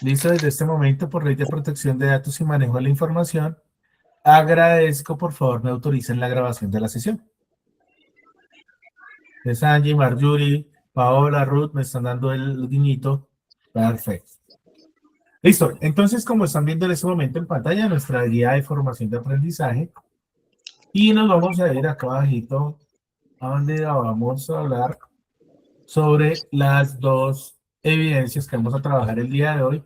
Listo, desde este momento, por ley de protección de datos y manejo de la información, agradezco, por favor, me autoricen la grabación de la sesión. Es Angie, Marjorie, Paola, Ruth, me están dando el guiñito. Perfecto. Listo, entonces, como están viendo en este momento en pantalla, nuestra guía de formación de aprendizaje, y nos vamos a ir acá abajito, a donde vamos a hablar sobre las dos evidencias que vamos a trabajar el día de hoy,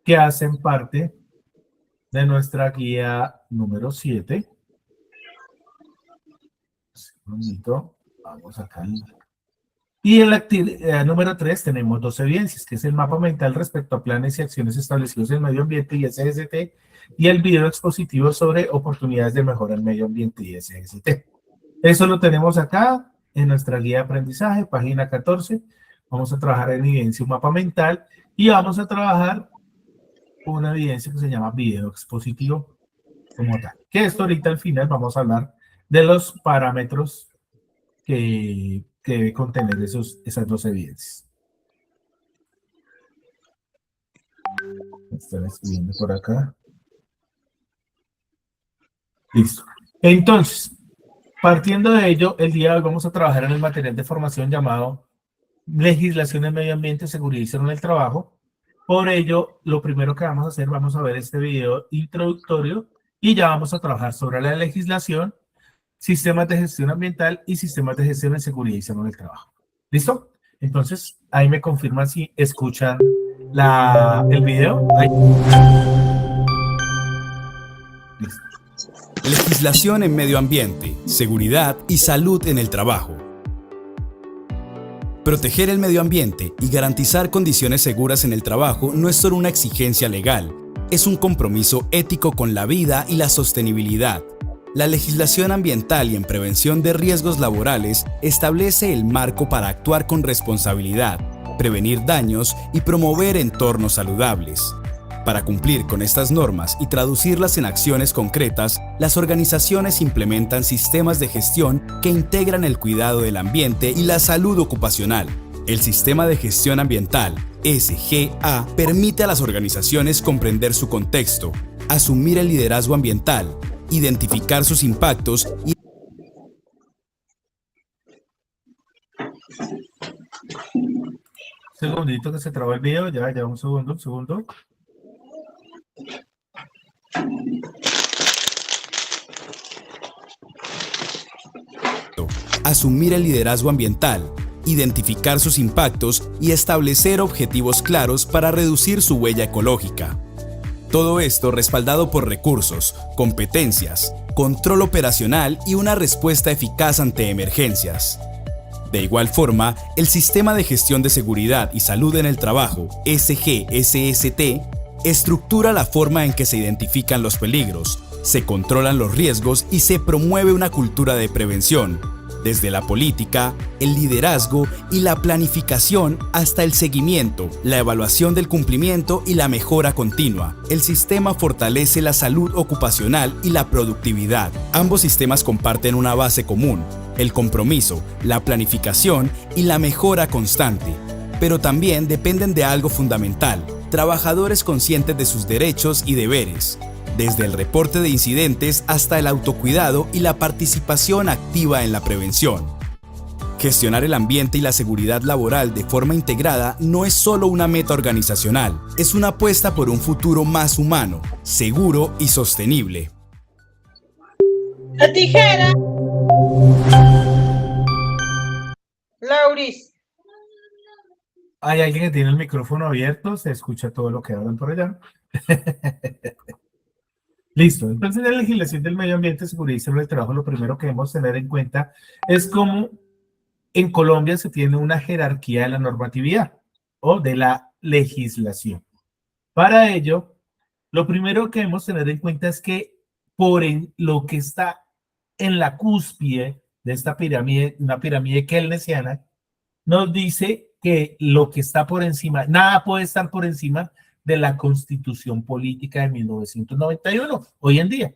que hacen parte de nuestra guía número 7. Segundito, vamos acá. Y en la actividad número 3 tenemos dos evidencias, que es el mapa mental respecto a planes y acciones establecidos en el medio ambiente y SST, y el video expositivo sobre oportunidades de mejora en medio ambiente y SST. Eso lo tenemos acá en nuestra guía de aprendizaje, página 14. Vamos a trabajar en evidencia un mapa mental y vamos a trabajar una evidencia que se llama video expositivo como tal. Que esto ahorita al final vamos a hablar de los parámetros que debe contener esas dos evidencias. Están escribiendo por acá. Listo. Entonces, partiendo de ello, el día de hoy vamos a trabajar en el material de formación llamado Legislación en Medio Ambiente, Seguridad y Salud en el Trabajo. Por ello, lo primero que vamos a hacer, vamos a ver este video introductorio y ya vamos a trabajar sobre la legislación, sistemas de gestión ambiental y sistemas de gestión en seguridad y salud en el trabajo. ¿Listo? Entonces, ahí me confirman si escuchan el video. Ahí. Listo. Legislación en medio ambiente, seguridad y salud en el trabajo. Proteger el medio ambiente y garantizar condiciones seguras en el trabajo no es solo una exigencia legal, es un compromiso ético con la vida y la sostenibilidad. La legislación ambiental y en prevención de riesgos laborales establece el marco para actuar con responsabilidad, prevenir daños y promover entornos saludables. Para cumplir con estas normas y traducirlas en acciones concretas, las organizaciones implementan sistemas de gestión que integran el cuidado del ambiente y la salud ocupacional. El Sistema de Gestión Ambiental, SGA, permite a las organizaciones comprender su contexto, asumir el liderazgo ambiental, identificar sus impactos y Segundito que se trabó el video, ya un segundo. asumir el liderazgo ambiental, identificar sus impactos y establecer objetivos claros para reducir su huella ecológica. Todo esto respaldado por recursos, competencias, control operacional y una respuesta eficaz ante emergencias. De igual forma, el Sistema de Gestión de Seguridad y Salud en el Trabajo, SGSST, estructura la forma en que se identifican los peligros, se controlan los riesgos y se promueve una cultura de prevención, desde la política, el liderazgo y la planificación hasta el seguimiento, la evaluación del cumplimiento y la mejora continua. El sistema fortalece la salud ocupacional y la productividad. Ambos sistemas comparten una base común, el compromiso, la planificación y la mejora constante, pero también dependen de algo fundamental: trabajadores conscientes de sus derechos y deberes, desde el reporte de incidentes hasta el autocuidado y la participación activa en la prevención. Gestionar el ambiente y la seguridad laboral de forma integrada no es solo una meta organizacional, es una apuesta por un futuro más humano, seguro y sostenible. La tijera. Lauris. Hay alguien que tiene el micrófono abierto, se escucha todo lo que hablan por allá. Listo, entonces en la legislación del medio ambiente, seguridad y salud del trabajo, lo primero que debemos tener en cuenta es cómo en Colombia se tiene una jerarquía de la normatividad o de la legislación. Para ello, lo primero que debemos tener en cuenta es que lo que está en la cúspide de esta pirámide, una pirámide keynesiana, nos dice que lo que está por encima, nada puede estar por encima de la Constitución Política de 1991, hoy en día.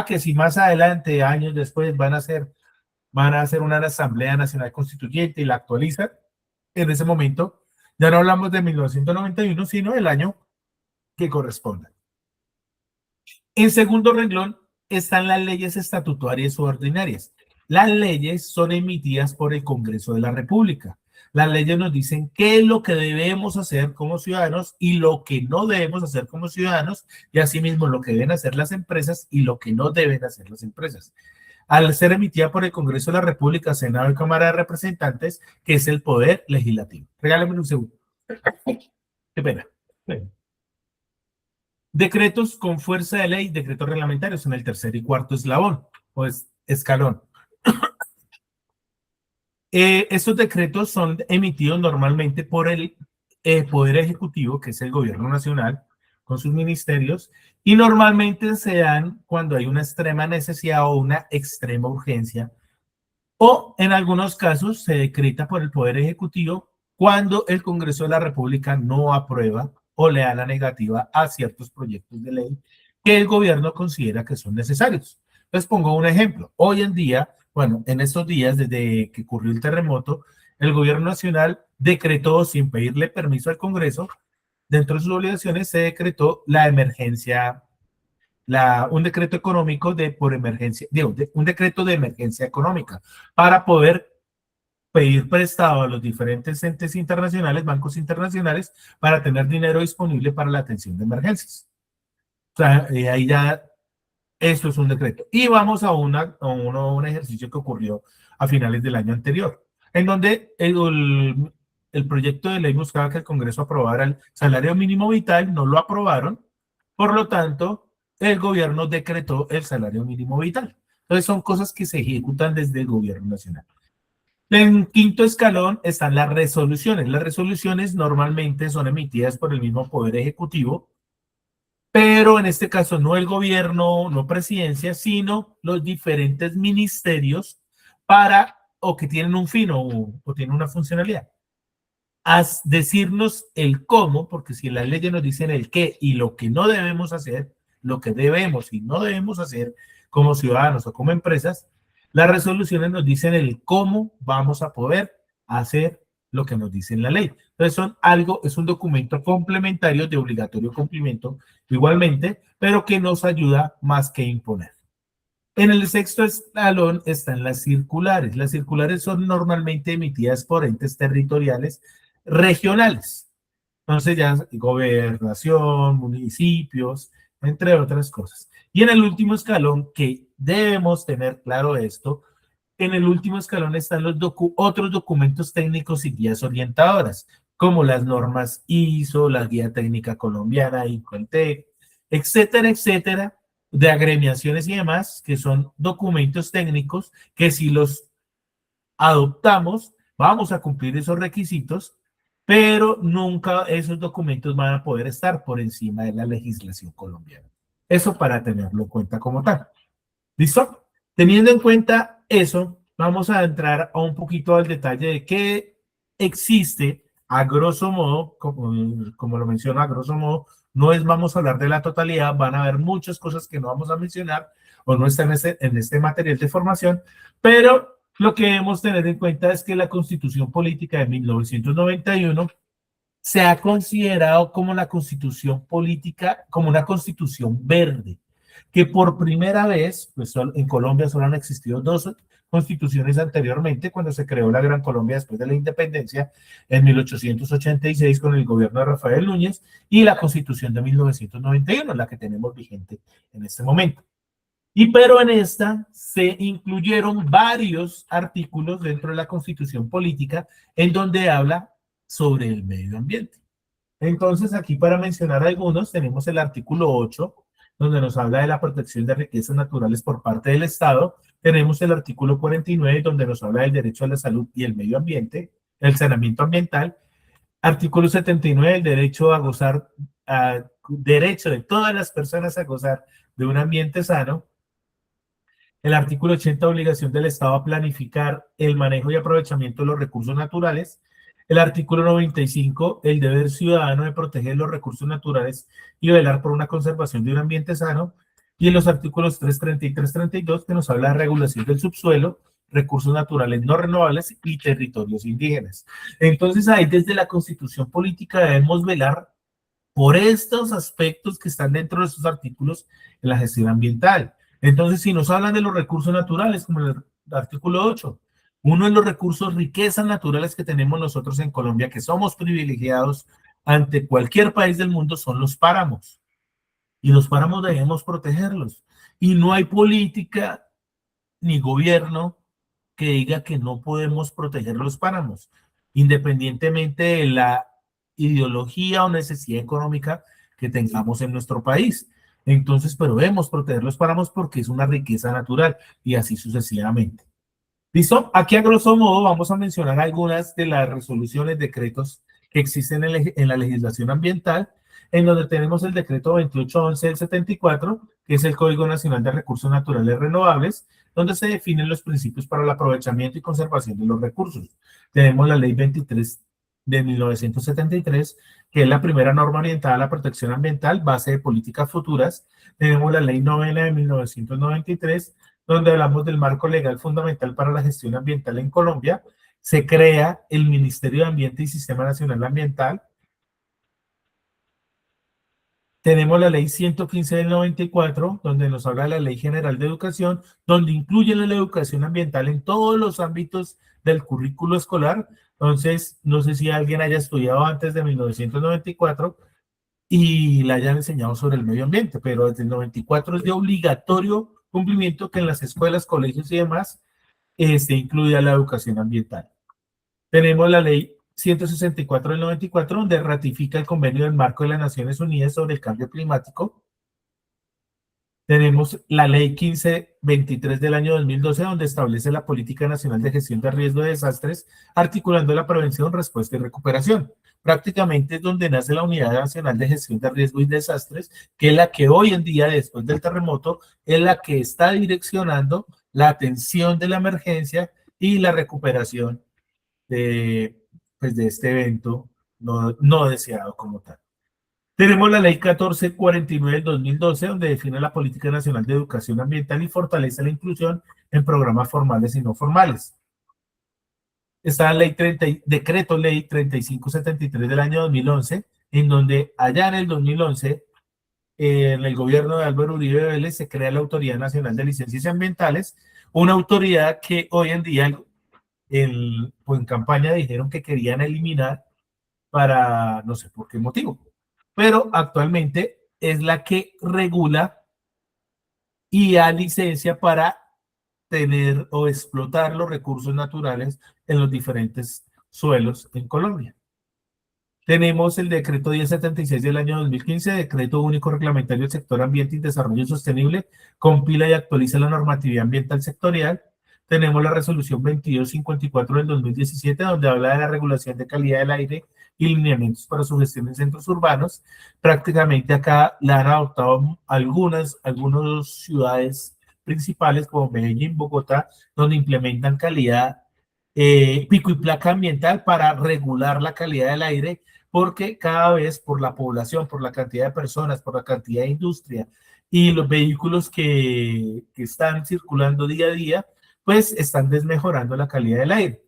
Que si más adelante, años después, van a hacer una Asamblea Nacional Constituyente y la actualizan, en ese momento ya no hablamos de 1991, sino del año que correspondan. En segundo renglón están las leyes estatutarias o ordinarias. Las leyes son emitidas por el Congreso de la República. Las leyes nos dicen qué es lo que debemos hacer como ciudadanos y lo que no debemos hacer como ciudadanos, y asimismo lo que deben hacer las empresas y lo que no deben hacer las empresas. Al ser emitida por el Congreso de la República, Senado y Cámara de Representantes, que es el poder legislativo. Regálame un segundo. Qué pena. Decretos con fuerza de ley, decretos reglamentarios en el tercer y cuarto eslabón, o escalón. Estos decretos son emitidos normalmente por el Poder Ejecutivo, que es el Gobierno Nacional, con sus ministerios, y normalmente se dan cuando hay una extrema necesidad o una extrema urgencia, o en algunos casos se decreta por el Poder Ejecutivo cuando el Congreso de la República no aprueba o le da la negativa a ciertos proyectos de ley que el gobierno considera que son necesarios. Les pongo un ejemplo. Hoy en día, bueno, en estos días, desde que ocurrió el terremoto, el gobierno nacional decretó, sin pedirle permiso al Congreso, dentro de sus obligaciones se decretó la emergencia, un decreto económico por emergencia, un decreto de emergencia económica para poder pedir prestado a los diferentes entes internacionales, bancos internacionales, para tener dinero disponible para la atención de emergencias. O sea, ahí ya, eso es un decreto. Y vamos a un ejercicio que ocurrió a finales del año anterior, en donde el proyecto de ley buscaba que el Congreso aprobara el salario mínimo vital, no lo aprobaron, por lo tanto, el gobierno decretó el salario mínimo vital. Entonces, son cosas que se ejecutan desde el gobierno nacional. En quinto escalón están las resoluciones. Las resoluciones normalmente son emitidas por el mismo Poder Ejecutivo, pero en este caso no el gobierno, no presidencia, sino los diferentes ministerios o que tienen un fin o tienen una funcionalidad. Decirnos el cómo, porque si las leyes nos dicen el qué y lo que no debemos hacer, lo que debemos y no debemos hacer como ciudadanos o como empresas, las resoluciones nos dicen el cómo vamos a poder hacer lo que nos dice en la ley. Entonces es un documento complementario de obligatorio cumplimiento igualmente, pero que nos ayuda más que imponer. En el sexto escalón están las circulares. Las circulares son normalmente emitidas por entes territoriales regionales. Entonces ya gobernación, municipios, entre otras cosas. Y en el último escalón, que debemos tener claro esto, en el último escalón están los otros documentos técnicos y guías orientadoras, como las normas ISO, la Guía Técnica Colombiana, INCONTEC, etcétera, etcétera, de agremiaciones y demás, que son documentos técnicos que si los adoptamos, vamos a cumplir esos requisitos, pero nunca esos documentos van a poder estar por encima de la legislación colombiana. Eso para tenerlo en cuenta como tal. ¿Listo? Teniendo en cuenta eso, vamos a entrar a un poquito al detalle de qué existe a grosso modo, como lo menciono a grosso modo, vamos a hablar de la totalidad, van a haber muchas cosas que no vamos a mencionar o no están en este material de formación, pero lo que debemos tener en cuenta es que la Constitución Política de 1991 se ha considerado como la constitución política, como una constitución verde, que por primera vez, pues en Colombia solo han existido dos constituciones anteriormente, cuando se creó la Gran Colombia después de la independencia en 1886 con el gobierno de Rafael Núñez, y la Constitución de 1991, la que tenemos vigente en este momento. Pero en esta se incluyeron varios artículos dentro de la Constitución Política en donde habla sobre el medio ambiente. Entonces, aquí para mencionar algunos, tenemos el artículo 8, donde nos habla de la protección de riquezas naturales por parte del Estado. Tenemos el artículo 49, donde nos habla del derecho a la salud y el medio ambiente, el saneamiento ambiental. Artículo 79, el derecho a gozar, derecho de todas las personas a gozar de un ambiente sano. El artículo 80, obligación del Estado a planificar el manejo y aprovechamiento de los recursos naturales. El artículo 95, el deber ciudadano de proteger los recursos naturales y velar por una conservación de un ambiente sano. Y en los artículos 330 y 332, que nos habla de regulación del subsuelo, recursos naturales no renovables y territorios indígenas. Entonces, ahí desde la Constitución Política debemos velar por estos aspectos que están dentro de estos artículos en la gestión ambiental. Entonces, si nos hablan de los recursos naturales, como el artículo 8, uno de los recursos, riquezas naturales que tenemos nosotros en Colombia, que somos privilegiados ante cualquier país del mundo, son los páramos. Y los páramos debemos protegerlos. Y no hay política ni gobierno que diga que no podemos proteger los páramos, independientemente de la ideología o necesidad económica que tengamos en nuestro país. Entonces, pero debemos proteger los páramos porque es una riqueza natural y así sucesivamente. ¿Listo? Aquí a grosso modo vamos a mencionar algunas de las resoluciones, decretos que existen en la legislación ambiental, en donde tenemos el decreto 2811 del 74, que es el Código Nacional de Recursos Naturales Renovables, donde se definen los principios para el aprovechamiento y conservación de los recursos. Tenemos la Ley 23 de 1973, que es la primera norma orientada a la protección ambiental, base de políticas futuras. Tenemos la Ley 9 de 1993, donde hablamos del marco legal fundamental para la gestión ambiental en Colombia. Se crea el Ministerio de Ambiente y Sistema Nacional Ambiental. Tenemos la Ley 115 del 94, donde nos habla de la Ley General de Educación, donde incluye la educación ambiental en todos los ámbitos del currículo escolar. Entonces, no sé si alguien haya estudiado antes de 1994 y le hayan enseñado sobre el medio ambiente, pero desde el 94 es de obligatorio cumplimiento que en las escuelas, colegios y demás se incluya la educación ambiental. Tenemos la Ley 164 del 94, donde ratifica el convenio del marco de las Naciones Unidas sobre el cambio climático. Tenemos la Ley 1523 del año 2012, donde establece la Política Nacional de Gestión de Riesgo de Desastres, articulando la prevención, respuesta y recuperación. Prácticamente es donde nace la Unidad Nacional de Gestión de Riesgo y Desastres, que es la que hoy en día, después del terremoto, es la que está direccionando la atención de la emergencia y la recuperación pues de este evento no deseado como tal. Tenemos la Ley 1449 del 2012, donde define la Política Nacional de Educación Ambiental y fortalece la inclusión en programas formales y no formales. Está la Decreto Ley 3573 del año 2011, en donde allá en el 2011, en el gobierno de Álvaro Uribe Vélez, se crea la Autoridad Nacional de Licencias Ambientales, una autoridad que hoy en día pues en campaña dijeron que querían eliminar para no sé por qué motivo, pero actualmente es la que regula y da licencia para tener o explotar los recursos naturales en los diferentes suelos en Colombia. Tenemos el decreto 1076 del año 2015, decreto único reglamentario del sector ambiente y desarrollo sostenible, compila y actualiza la normatividad ambiental sectorial. Tenemos la resolución 2254 del 2017, donde habla de la regulación de calidad del aire y lineamientos para su gestión en centros urbanos. Prácticamente acá la han adoptado algunas ciudades principales como Medellín, Bogotá, donde implementan calidad, pico y placa ambiental para regular la calidad del aire, porque cada vez por la población, por la cantidad de personas, por la cantidad de industria y los vehículos que están circulando día a día, pues están desmejorando la calidad del aire.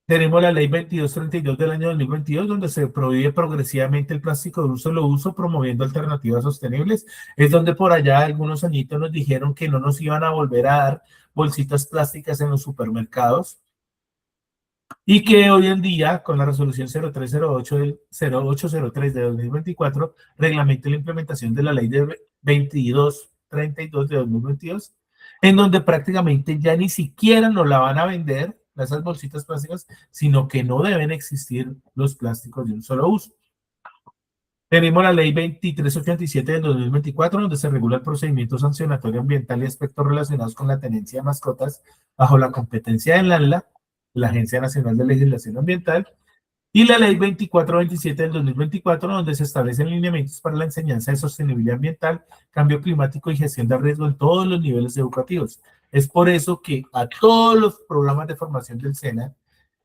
Tenemos la Ley 2232 del año 2022, donde se prohíbe progresivamente el plástico de un solo uso, promoviendo alternativas sostenibles. Es donde por allá algunos añitos nos dijeron que no nos iban a volver a dar bolsitas plásticas en los supermercados y que hoy en día, con la resolución 0308 del 0803 de 2024, reglamenta la implementación de la Ley de 2232 de 2022, en donde prácticamente ya ni siquiera nos la van a vender esas bolsitas plásticas, sino que no deben existir los plásticos de un solo uso. Tenemos la Ley 2387 del 2024, donde se regula el procedimiento sancionatorio ambiental y aspectos relacionados con la tenencia de mascotas bajo la competencia del ANLA, la Agencia Nacional de Legislación Ambiental, y la Ley 2427 del 2024, donde se establecen lineamientos para la enseñanza de sostenibilidad ambiental, cambio climático y gestión de riesgo en todos los niveles educativos. Es por eso que a todos los programas de formación del SENA,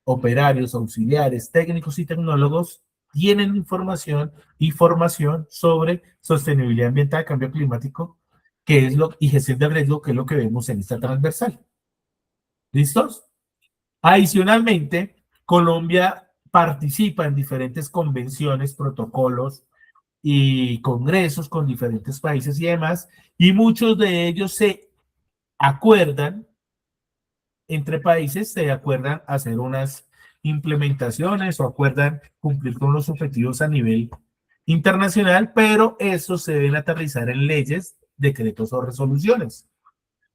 operarios, auxiliares, técnicos y tecnólogos tienen información y formación sobre sostenibilidad ambiental, cambio climático, y gestión de riesgo, que es lo que vemos en esta transversal. ¿Listos? Adicionalmente, Colombia participa en diferentes convenciones, protocolos y congresos con diferentes países y demás, y muchos de ellos se acuerdan, entre países se acuerdan hacer unas implementaciones o acuerdan cumplir con los objetivos a nivel internacional, pero eso se deben aterrizar en leyes, decretos o resoluciones.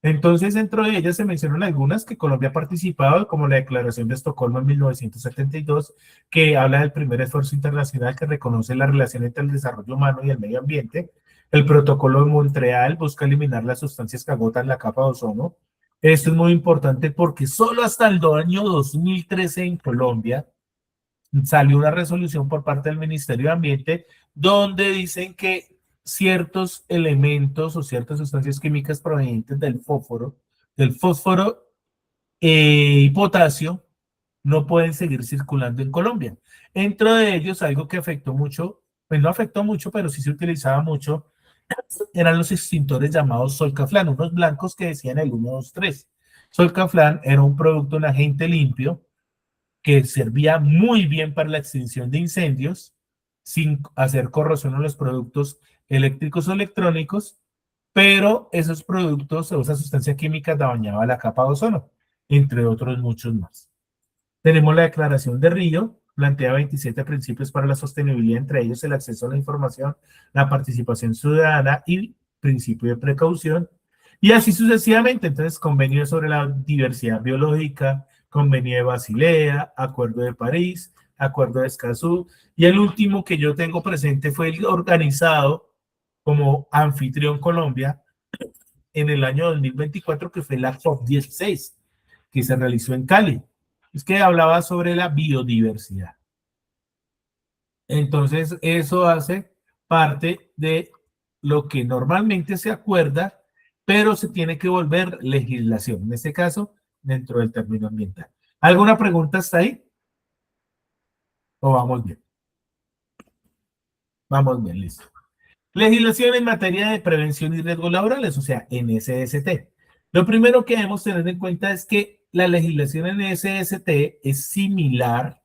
Entonces, dentro de ellas se mencionan algunas que Colombia ha participado, como la Declaración de Estocolmo en 1972, que habla del primer esfuerzo internacional que reconoce la relación entre el desarrollo humano y el medio ambiente. El Protocolo de Montreal busca eliminar las sustancias que agotan la capa de ozono. Esto es muy importante porque solo hasta el año 2013 en Colombia salió una resolución por parte del Ministerio de Ambiente donde dicen que ciertos elementos o ciertas sustancias químicas provenientes del fósforo y potasio, no pueden seguir circulando en Colombia. Dentro de ellos, algo que afectó mucho, pues no afectó mucho, pero sí se utilizaba mucho, eran los extintores llamados Solcaflan, unos blancos que decían el 1, 2, 3. Solcaflan era un producto, un agente limpio, que servía muy bien para la extinción de incendios, sin hacer corrosión a los productos eléctricos o electrónicos, pero esos productos o esa sustancia química dañaba la capa de ozono, entre otros muchos más. Tenemos la Declaración de Río, plantea 27 principios para la sostenibilidad, entre ellos el acceso a la información, la participación ciudadana y principio de precaución, y así sucesivamente. Entonces, convenio sobre la diversidad biológica, convenio de Basilea, acuerdo de París, acuerdo de Escazú, y el último que yo tengo presente fue el organizado como anfitrión Colombia en el año 2024, que fue la COP16, que se realizó en Cali. Es que hablaba sobre la biodiversidad. Entonces, eso hace parte de lo que normalmente se acuerda, pero se tiene que volver legislación, en este caso, dentro del término ambiental. ¿Alguna pregunta hasta ahí? ¿O vamos bien? Vamos bien, listo. Legislación en materia de prevención y riesgos laborales, o sea, NSST. Lo primero que debemos tener en cuenta es que la legislación en NSST es similar,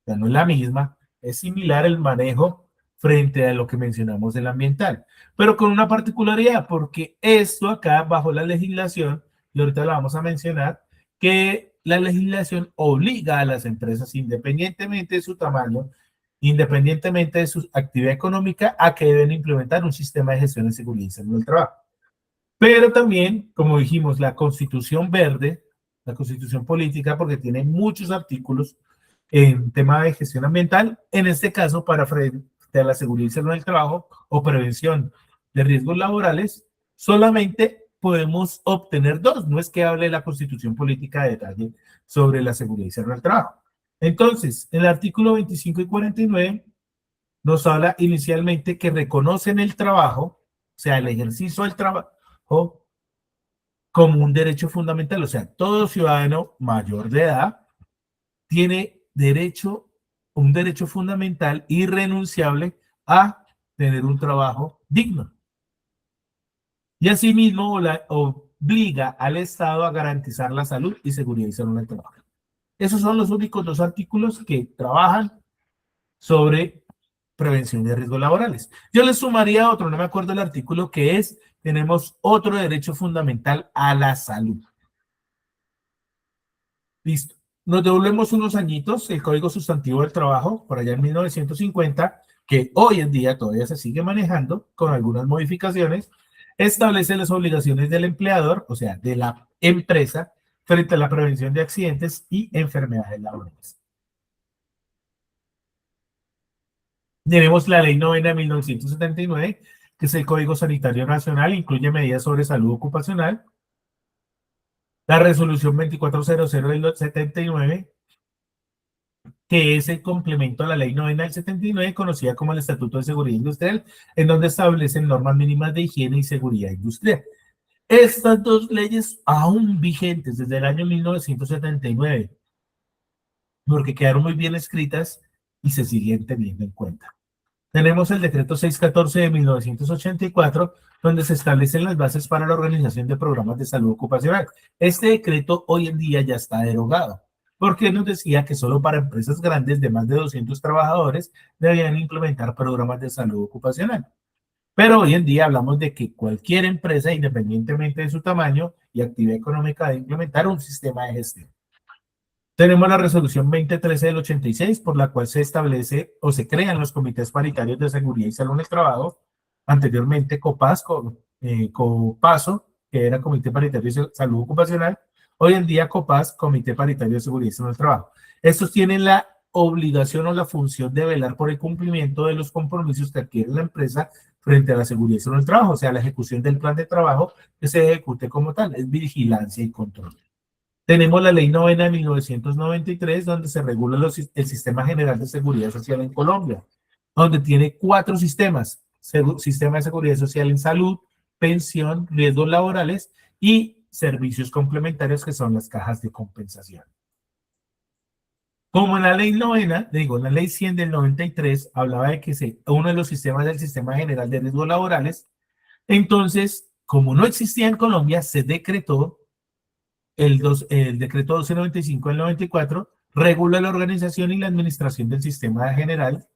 o sea, no es la misma, es similar el manejo frente a lo que mencionamos del ambiental, pero con una particularidad, porque esto acá bajo la legislación, y ahorita la vamos a mencionar, que la legislación obliga a las empresas, independientemente de su tamaño, independientemente de su actividad económica, a que deben implementar un sistema de gestión de seguridad y salud del trabajo. Pero también, como dijimos, la Constitución Verde, la Constitución Política, porque tiene muchos artículos en tema de gestión ambiental, en este caso para frente a la seguridad y salud del trabajo o prevención de riesgos laborales, solamente podemos obtener dos. No es que hable la Constitución Política de detalle sobre la seguridad y salud del trabajo. Entonces, el artículo 25 y 49 nos habla inicialmente que reconocen el trabajo, o sea, el ejercicio del trabajo, como un derecho fundamental. O sea, todo ciudadano mayor de edad tiene derecho, un derecho fundamental irrenunciable a tener un trabajo digno. Y asimismo obliga al Estado a garantizar la salud y seguridad y salud en el trabajo. Esos son los únicos dos artículos que trabajan sobre prevención de riesgos laborales. Yo les sumaría otro, no me acuerdo el artículo que es, tenemos otro derecho fundamental a la salud. Listo. Nos devolvemos unos añitos, el Código Sustantivo del Trabajo, por allá en 1950, que hoy en día todavía se sigue manejando con algunas modificaciones, establece las obligaciones del empleador, o sea, de la empresa, frente a la prevención de accidentes y enfermedades laborales. Tenemos la Ley 9 de 1979, que es el Código Sanitario Nacional, incluye medidas sobre salud ocupacional. La Resolución 2400 del 79, que es el complemento a la Ley 9 del 79, conocida como el Estatuto de Seguridad Industrial, en donde establecen normas mínimas de higiene y seguridad industrial. Estas dos leyes aún vigentes desde el año 1979, porque quedaron muy bien escritas y se siguen teniendo en cuenta. Tenemos el decreto 614 de 1984, donde se establecen las bases para la organización de programas de salud ocupacional. Este decreto hoy en día ya está derogado. porque nos decía que solo para empresas grandes de más de 200 trabajadores debían implementar programas de salud ocupacional. Pero hoy en día hablamos de que cualquier empresa, independientemente de su tamaño y actividad económica, debe implementar un sistema de gestión. Tenemos la resolución 2013 del 86, por la cual se establece o se crean los comités paritarios de seguridad y salud en el trabajo. Anteriormente COPASO, que era Comité Paritario de Salud Ocupacional. Hoy en día COPAS, Comité Paritario de Seguridad y Salud en el Trabajo. Estos tienen la obligación o la función de velar por el cumplimiento de los compromisos que adquiere la empresa frente a la seguridad y salud en el trabajo, o sea, la ejecución del plan de trabajo que se ejecute como tal, es vigilancia y control. Tenemos la Ley 9 de 1993, donde se regula el Sistema General de Seguridad Social en Colombia, donde tiene 4 sistemas: Sistema de Seguridad Social en salud, pensión, riesgos laborales y servicios complementarios, que son las cajas de compensación. Como en la Ley 9, en la Ley 100 del 93, hablaba de que uno de los sistemas del Sistema General de Riesgos Laborales, entonces, como no existía en Colombia, se decretó el decreto 1295 del 94, regula la organización y la administración del Sistema General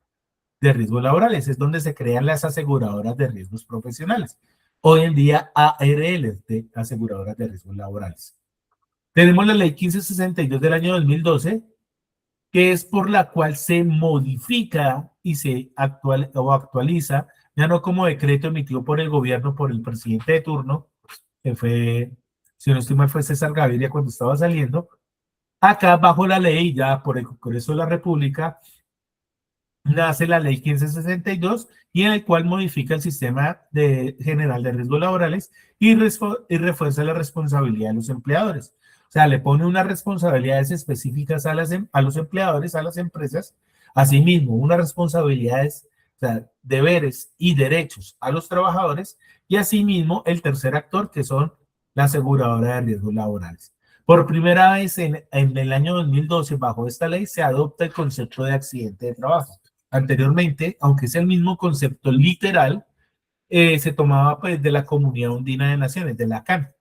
de Riesgos Laborales. Es donde se crean las aseguradoras de riesgos profesionales. Hoy en día, ARL, de aseguradoras de riesgos laborales. Tenemos la Ley 1562 del año 2012, que es por la cual se modifica y se actualiza, ya no como decreto emitido por el gobierno, por el presidente de turno, que fue, si no estoy mal, fue César Gaviria cuando estaba saliendo. Acá, bajo la ley, ya por el Congreso de la República, nace la Ley 1562, y en el cual modifica el Sistema General de Riesgos Laborales y refuerza la responsabilidad de los empleadores. O sea, le pone unas responsabilidades específicas a los empleadores, a las empresas, asimismo, unas responsabilidades, o sea, deberes y derechos a los trabajadores, y asimismo el tercer actor, que son la aseguradora de riesgos laborales. Por primera vez en el año 2012, bajo esta ley, se adopta el concepto de accidente de trabajo. Anteriormente, aunque es el mismo concepto literal, se tomaba pues de la Comunidad Andina de Naciones, de la CAN,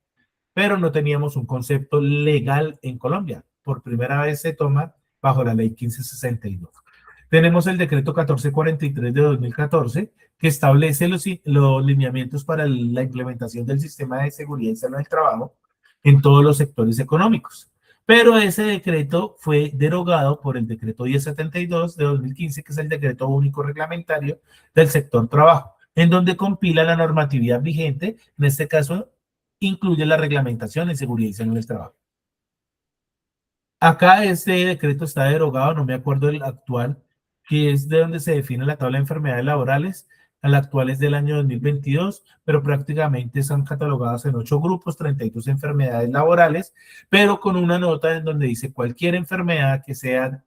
pero no teníamos un concepto legal en Colombia. Por primera vez se toma bajo la ley 1562. Tenemos el decreto 1443 de 2014, que establece los lineamientos para la implementación del sistema de seguridad y salud del trabajo en todos los sectores económicos. Pero ese decreto fue derogado por el decreto 1072 de 2015, que es el decreto único reglamentario del sector trabajo, en donde compila la normatividad vigente. En este caso, incluye la reglamentación en seguridad y salud del trabajo. Acá este decreto está derogado, no me acuerdo del actual, que es de donde se define la tabla de enfermedades laborales. El actual es del año 2022, pero prácticamente están catalogadas en 8 grupos, 32 enfermedades laborales, pero con una nota en donde dice: cualquier enfermedad que sea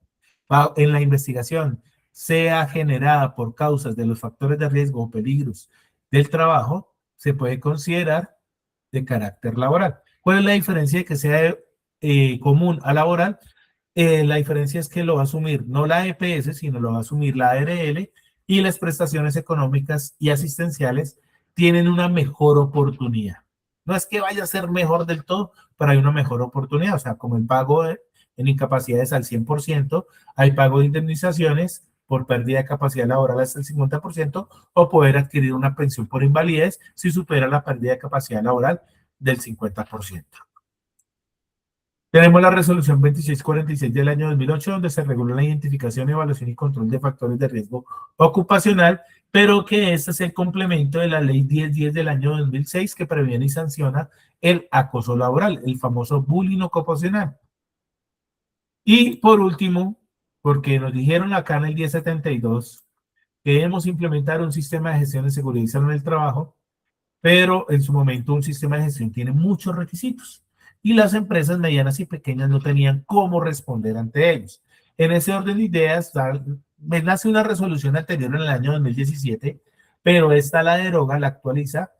en la investigación sea generada por causas de los factores de riesgo o peligros del trabajo, se puede considerar de carácter laboral. ¿Cuál es la diferencia de que sea común a laboral? La diferencia es que lo va a asumir no la EPS, sino lo va a asumir la ARL, y las prestaciones económicas y asistenciales tienen una mejor oportunidad. No es que vaya a ser mejor del todo, pero hay una mejor oportunidad. O sea, como el pago en incapacidades al 100%, hay pago de indemnizaciones por pérdida de capacidad laboral hasta el 50%, o poder adquirir una pensión por invalidez si supera la pérdida de capacidad laboral del 50%. Tenemos la resolución 2646 del año 2008, donde se regula la identificación, evaluación y control de factores de riesgo ocupacional, pero que este es el complemento de la ley 1010 del año 2006, que previene y sanciona el acoso laboral, el famoso bullying ocupacional. Y por último, porque nos dijeron acá en el 1072 que debemos implementar un sistema de gestión de seguridad y salud en el trabajo, pero en su momento un sistema de gestión tiene muchos requisitos y las empresas medianas y pequeñas no tenían cómo responder ante ellos. En ese orden de ideas, me nace una resolución anterior en el año 2017, pero esta la deroga, la actualiza,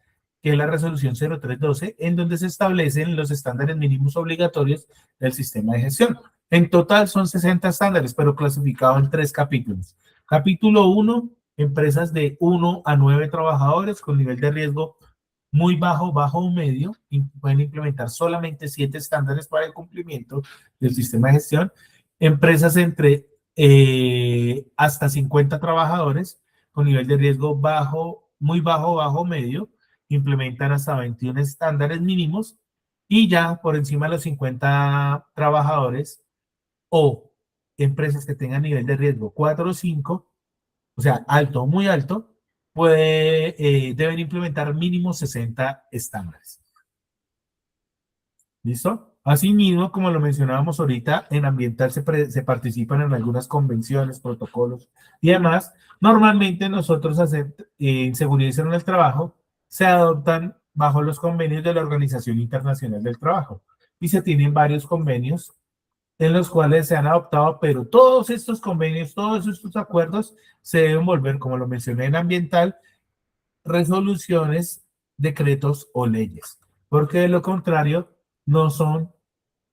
que es la resolución 0312, en donde se establecen los estándares mínimos obligatorios del sistema de gestión. En total son 60 estándares, pero clasificados en 3 capítulos. Capítulo 1, empresas de 1 a 9 trabajadores con nivel de riesgo muy bajo, bajo o medio, y pueden implementar solamente 7 estándares para el cumplimiento del sistema de gestión. Empresas entre hasta 50 trabajadores con nivel de riesgo bajo, muy bajo, bajo o medio, implementan hasta 21 estándares mínimos, y ya por encima de los 50 trabajadores o empresas que tengan nivel de riesgo 4 o 5, o sea, alto o muy alto, deben implementar mínimo 60 estándares. ¿Listo? Asimismo, como lo mencionábamos ahorita, en ambiental se participan en algunas convenciones, protocolos y demás. Normalmente nosotros en seguridad y salud en el trabajo se adoptan bajo los convenios de la Organización Internacional del Trabajo, y se tienen varios convenios en los cuales se han adoptado, pero todos estos convenios, todos estos acuerdos se deben volver, como lo mencioné en ambiental, resoluciones, decretos o leyes, porque de lo contrario no son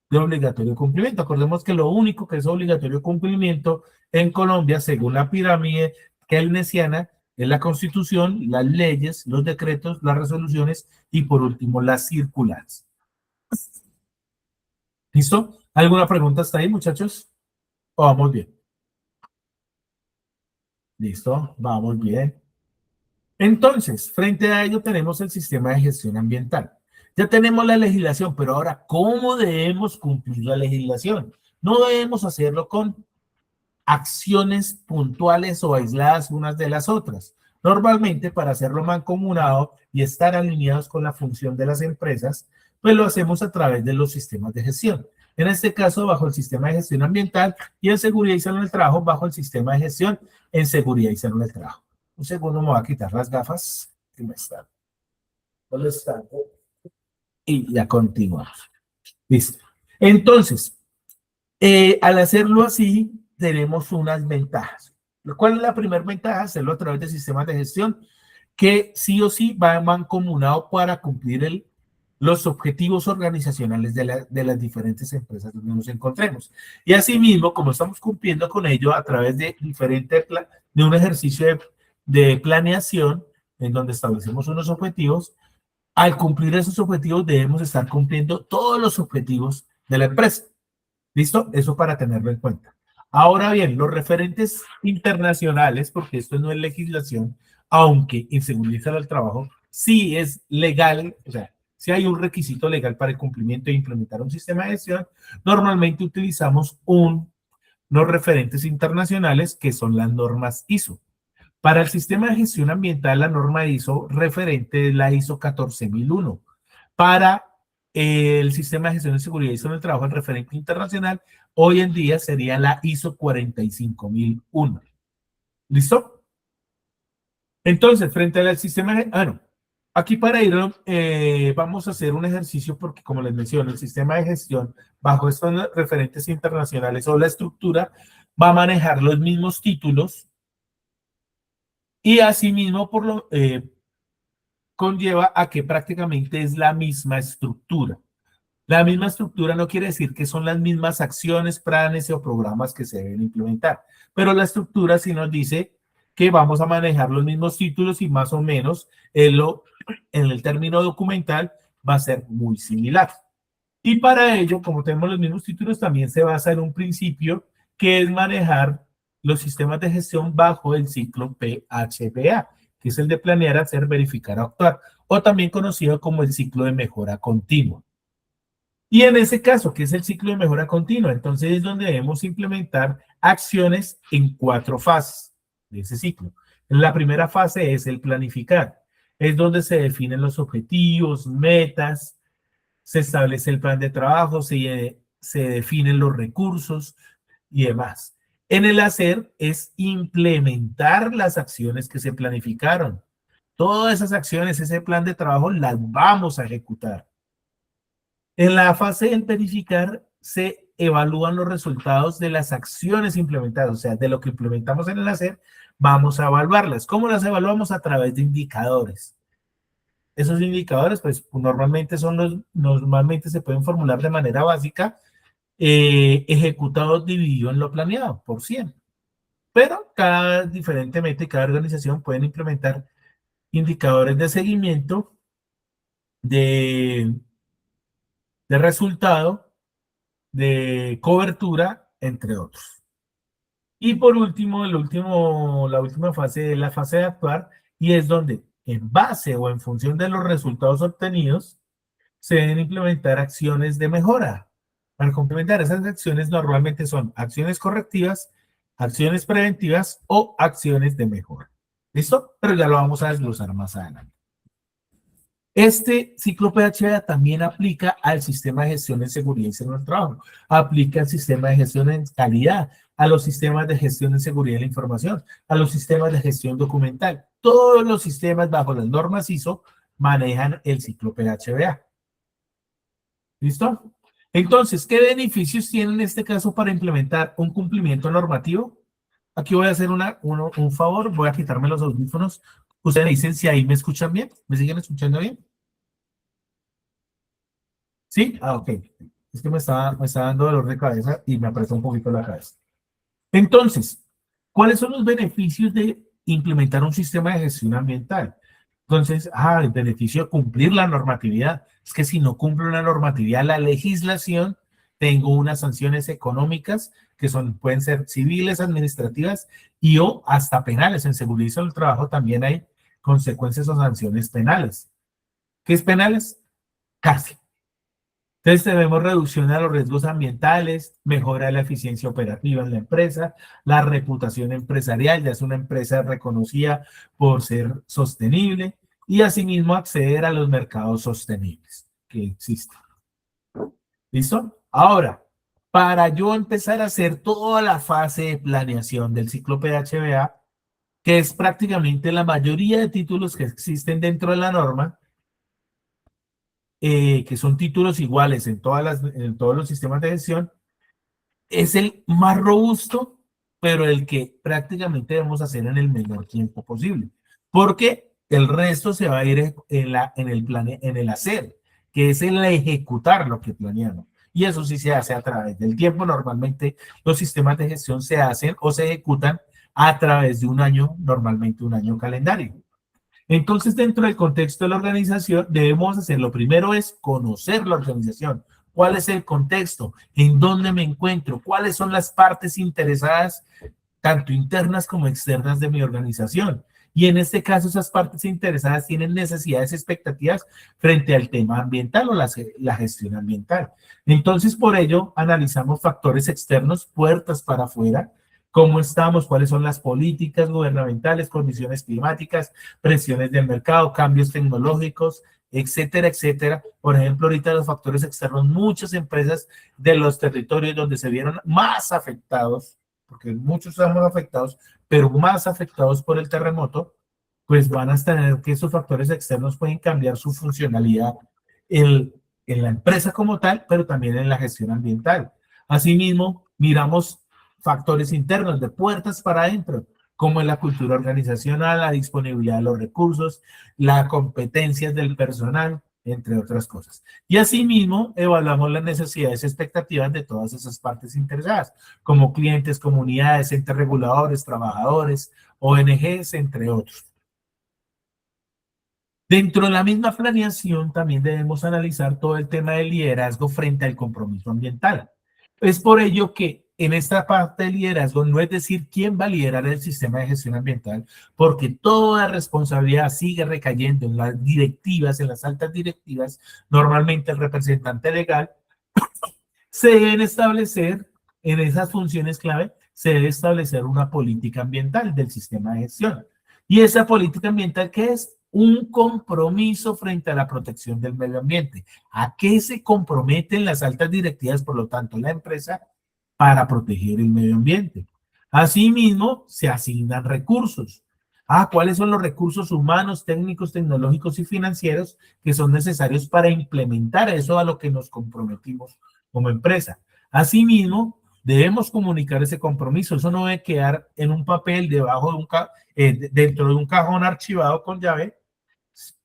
de obligatorio cumplimiento. Acordemos que lo único que es obligatorio cumplimiento en Colombia, según la pirámide keynesiana, es la Constitución, las leyes, los decretos, las resoluciones y por último las circulares. ¿Listo? ¿Alguna pregunta hasta ahí, muchachos? ¿O vamos bien? ¿Listo? Vamos bien. Entonces, frente a ello tenemos el sistema de gestión ambiental. Ya tenemos la legislación, pero ahora, ¿cómo debemos cumplir la legislación? No debemos hacerlo con acciones puntuales o aisladas unas de las otras. Normalmente, para hacerlo mancomunado y estar alineados con la función de las empresas, pues lo hacemos a través de los sistemas de gestión. En este caso, bajo el sistema de gestión ambiental, y en seguridad y salud en el trabajo, bajo el sistema de gestión en seguridad y salud en el trabajo. Un segundo, me voy a quitar las gafas que me están molestando y ya continuamos. Listo. Entonces, al hacerlo así, tenemos unas ventajas. ¿Cuál es la primera ventaja? Hacerlo a través de sistemas de gestión que sí o sí van mancomunados para cumplir los objetivos organizacionales de las diferentes empresas donde nos encontremos. Y asimismo, como estamos cumpliendo con ello a través de de un ejercicio de planeación en donde establecemos unos objetivos, al cumplir esos objetivos debemos estar cumpliendo todos los objetivos de la empresa. ¿Listo? Eso para tenerlo en cuenta. Ahora bien, los referentes internacionales, porque esto no es legislación, aunque en seguridad del trabajo sí es legal, o sea, si hay un requisito legal para el cumplimiento e implementar un sistema de gestión, normalmente utilizamos unos referentes internacionales que son las normas ISO. Para el sistema de gestión ambiental, la norma ISO referente es la ISO 14001. Para el sistema de gestión de seguridad y salud en el trabajo, el referente internacional, hoy en día sería la ISO 45001. ¿Listo? Entonces, frente al sistema de... no. Aquí para ir, vamos a hacer un ejercicio porque, como les menciono, el sistema de gestión bajo estos referentes internacionales o la estructura va a manejar los mismos títulos y asimismo conlleva a que prácticamente es la misma estructura. La misma estructura no quiere decir que son las mismas acciones, planes o programas que se deben implementar, pero la estructura sí nos dice que vamos a manejar los mismos títulos y más o menos en el término documental va a ser muy similar. Y para ello, como tenemos los mismos títulos, también se basa en un principio que es manejar los sistemas de gestión bajo el ciclo PHPA, que es el de planear, hacer, verificar, actuar, o también conocido como el ciclo de mejora continua. Y en ese caso, que es el ciclo de mejora continua, entonces es donde debemos implementar acciones en 4 fases de ese ciclo. La primera fase es el planificar, es donde se definen los objetivos, metas, se establece el plan de trabajo, se definen los recursos y demás. En el hacer es implementar las acciones que se planificaron. Todas esas acciones, ese plan de trabajo, las vamos a ejecutar. En la fase del verificar se evalúan los resultados de las acciones implementadas, o sea, de lo que implementamos en el hacer, vamos a evaluarlas. ¿Cómo las evaluamos? A través de indicadores. Esos indicadores, pues, normalmente se pueden formular de manera básica, ejecutados dividido en lo planeado, por 100. Pero diferentemente, cada organización puede implementar indicadores de seguimiento de, de resultado, de cobertura, entre otros. Y por último, la última fase es la fase de actuar, y es donde en base o en función de los resultados obtenidos, se deben implementar acciones de mejora. Para complementar, esas acciones normalmente son acciones correctivas, acciones preventivas o acciones de mejora. ¿Listo? Pero ya lo vamos a desglosar más adelante. Este ciclo PHA también aplica al sistema de gestión en seguridad y salud del trabajo, aplica al sistema de gestión en calidad, a los sistemas de gestión en seguridad de la información, a los sistemas de gestión documental. Todos los sistemas bajo las normas ISO manejan el ciclo PHBA. ¿Listo? Entonces, ¿qué beneficios tienen en este caso para implementar un cumplimiento normativo? Aquí voy a hacer un favor, voy a quitarme los audífonos. Ustedes me dicen si ahí me escuchan bien, ¿me siguen escuchando bien? ¿Sí? Ah, ok. Es que me estaba dando dolor de cabeza y me apretó un poquito la cabeza. Entonces, ¿cuáles son los beneficios de implementar un sistema de gestión ambiental? Entonces, el beneficio de cumplir la normatividad. Es que si no cumple una normatividad, la legislación, tengo unas sanciones económicas que pueden ser civiles, administrativas y o hasta penales. En seguridad y salud del trabajo también hay consecuencias o sanciones penales. ¿Qué es penales? Cárcel. Entonces tenemos reducción a los riesgos ambientales, mejora de la eficiencia operativa en la empresa, la reputación empresarial, ya es una empresa reconocida por ser sostenible y asimismo acceder a los mercados sostenibles que existen. ¿Listo? Ahora, para yo empezar a hacer toda la fase de planeación del ciclo PHBA, que es prácticamente la mayoría de títulos que existen dentro de la norma, que son títulos iguales en todos los sistemas de gestión, es el más robusto, pero el que prácticamente debemos hacer en el menor tiempo posible. Porque el resto se va a ir en el hacer, que es el ejecutar lo que planeamos. Y eso sí se hace a través del tiempo. Normalmente los sistemas de gestión se hacen o se ejecutan a través de un año, normalmente un año calendario. Entonces, dentro del contexto de la organización, debemos hacer, lo primero es conocer la organización. ¿Cuál es el contexto? ¿En dónde me encuentro? ¿Cuáles son las partes interesadas, tanto internas como externas de mi organización? Y en este caso, esas partes interesadas tienen necesidades y expectativas frente al tema ambiental o la gestión ambiental. Entonces, por ello, analizamos factores externos, puertas para afuera, cómo estamos, cuáles son las políticas gubernamentales, condiciones climáticas, presiones del mercado, cambios tecnológicos, etcétera, etcétera. Por ejemplo, ahorita los factores externos, muchas empresas de los territorios donde se vieron más afectados, porque muchos estamos afectados, pero más afectados por el terremoto, pues van a tener que esos factores externos pueden cambiar su funcionalidad en la empresa como tal, pero también en la gestión ambiental. Asimismo, miramos factores internos de puertas para adentro, como en la cultura organizacional, la disponibilidad de los recursos, las competencias del personal, entre otras cosas. Y asimismo, evaluamos las necesidades y expectativas de todas esas partes interesadas, como clientes, comunidades, entes reguladores, trabajadores, ONGs, entre otros. Dentro de la misma planeación también debemos analizar todo el tema del liderazgo frente al compromiso ambiental. Es por ello que en esta parte del liderazgo no es decir quién va a liderar el sistema de gestión ambiental, porque toda responsabilidad sigue recayendo en las directivas, en las altas directivas, normalmente el representante legal, se deben establecer en esas funciones clave, se debe establecer una política ambiental del sistema de gestión. ¿Y esa política ambiental qué es? Un compromiso frente a la protección del medio ambiente. ¿A qué se comprometen las altas directivas, por lo tanto, la empresa, para proteger el medio ambiente? Asimismo, se asignan recursos. ¿Cuáles son los recursos humanos, técnicos, tecnológicos y financieros que son necesarios para implementar eso a lo que nos comprometimos como empresa? Asimismo, debemos comunicar ese compromiso. Eso no debe quedar en un papel dentro de un cajón archivado con llave,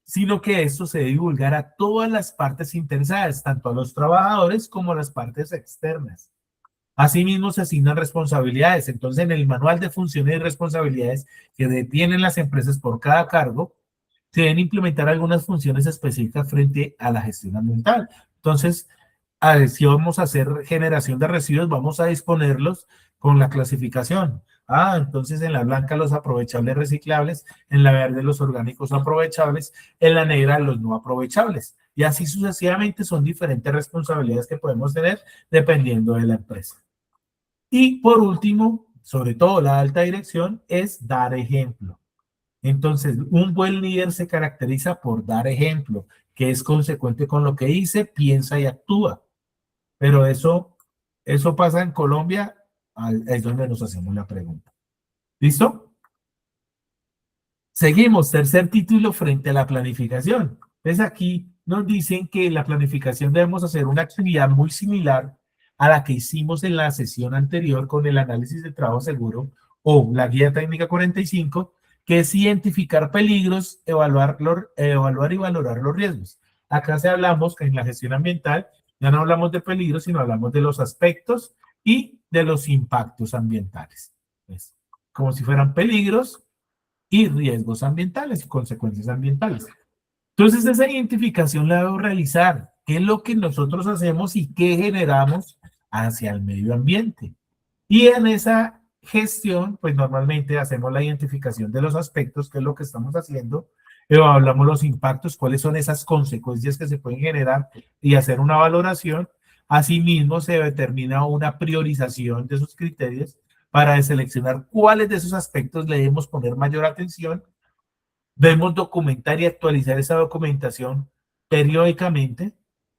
sino que esto se debe divulgar a todas las partes interesadas, tanto a los trabajadores como a las partes externas. Asimismo, se asignan responsabilidades. Entonces, en el manual de funciones y responsabilidades que tienen las empresas por cada cargo, se deben implementar algunas funciones específicas frente a la gestión ambiental. Entonces, si vamos a hacer generación de residuos, vamos a disponerlos con la clasificación. Entonces en la blanca los aprovechables reciclables, en la verde los orgánicos aprovechables, en la negra los no aprovechables. Y así sucesivamente son diferentes responsabilidades que podemos tener dependiendo de la empresa. Y por último, sobre todo la alta dirección, es dar ejemplo. Entonces, un buen líder se caracteriza por dar ejemplo, que es consecuente con lo que dice, piensa y actúa. Pero eso pasa en Colombia, es donde nos hacemos la pregunta. ¿Listo? Seguimos, tercer título frente a la planificación. Entonces aquí nos dicen que en la planificación debemos hacer una actividad muy similar a la que hicimos en la sesión anterior con el análisis de trabajo seguro o la guía técnica 45, que es identificar peligros, evaluar y valorar los riesgos. Acá se hablamos que en la gestión ambiental ya no hablamos de peligros, sino hablamos de los aspectos y de los impactos ambientales. Pues, como si fueran peligros y riesgos ambientales y consecuencias ambientales. Entonces, esa identificación la debo realizar. ¿Qué es lo que nosotros hacemos y qué generamos hacia el medio ambiente? Y en esa gestión, pues normalmente hacemos la identificación de los aspectos, qué es lo que estamos haciendo, hablamos los impactos, cuáles son esas consecuencias que se pueden generar y hacer una valoración. Asimismo, se determina una priorización de esos criterios para seleccionar cuáles de esos aspectos le debemos poner mayor atención. Debemos documentar y actualizar esa documentación periódicamente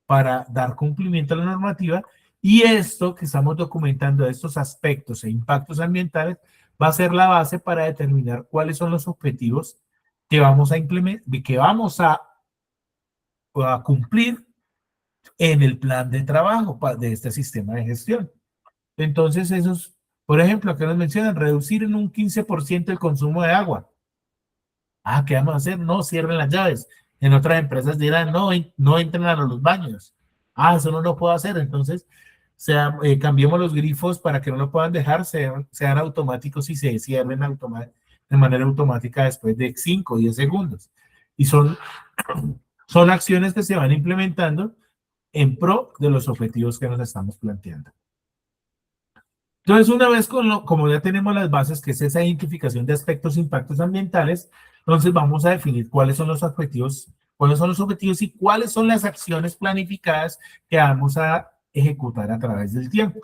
para dar cumplimiento a la normativa. Y esto que estamos documentando, estos aspectos e impactos ambientales, va a ser la base para determinar cuáles son los objetivos que vamos a implementar, que vamos a cumplir en el plan de trabajo de este sistema de gestión. Entonces, esos, por ejemplo, acá nos mencionan reducir en un 15% el consumo de agua. ¿Qué vamos a hacer? No, cierren las llaves. En otras empresas dirán, no, no entren a los baños. Eso no lo puedo hacer. Entonces, cambiemos los grifos para que no lo puedan dejar, sean automáticos y se cierren de manera automática después de 5 o 10 segundos. Y son acciones que se van implementando en pro de los objetivos que nos estamos planteando. Entonces, una vez como ya tenemos las bases, que es esa identificación de aspectos e impactos ambientales, entonces vamos a definir cuáles son los objetivos y cuáles son las acciones planificadas que vamos a ejecutar a través del tiempo.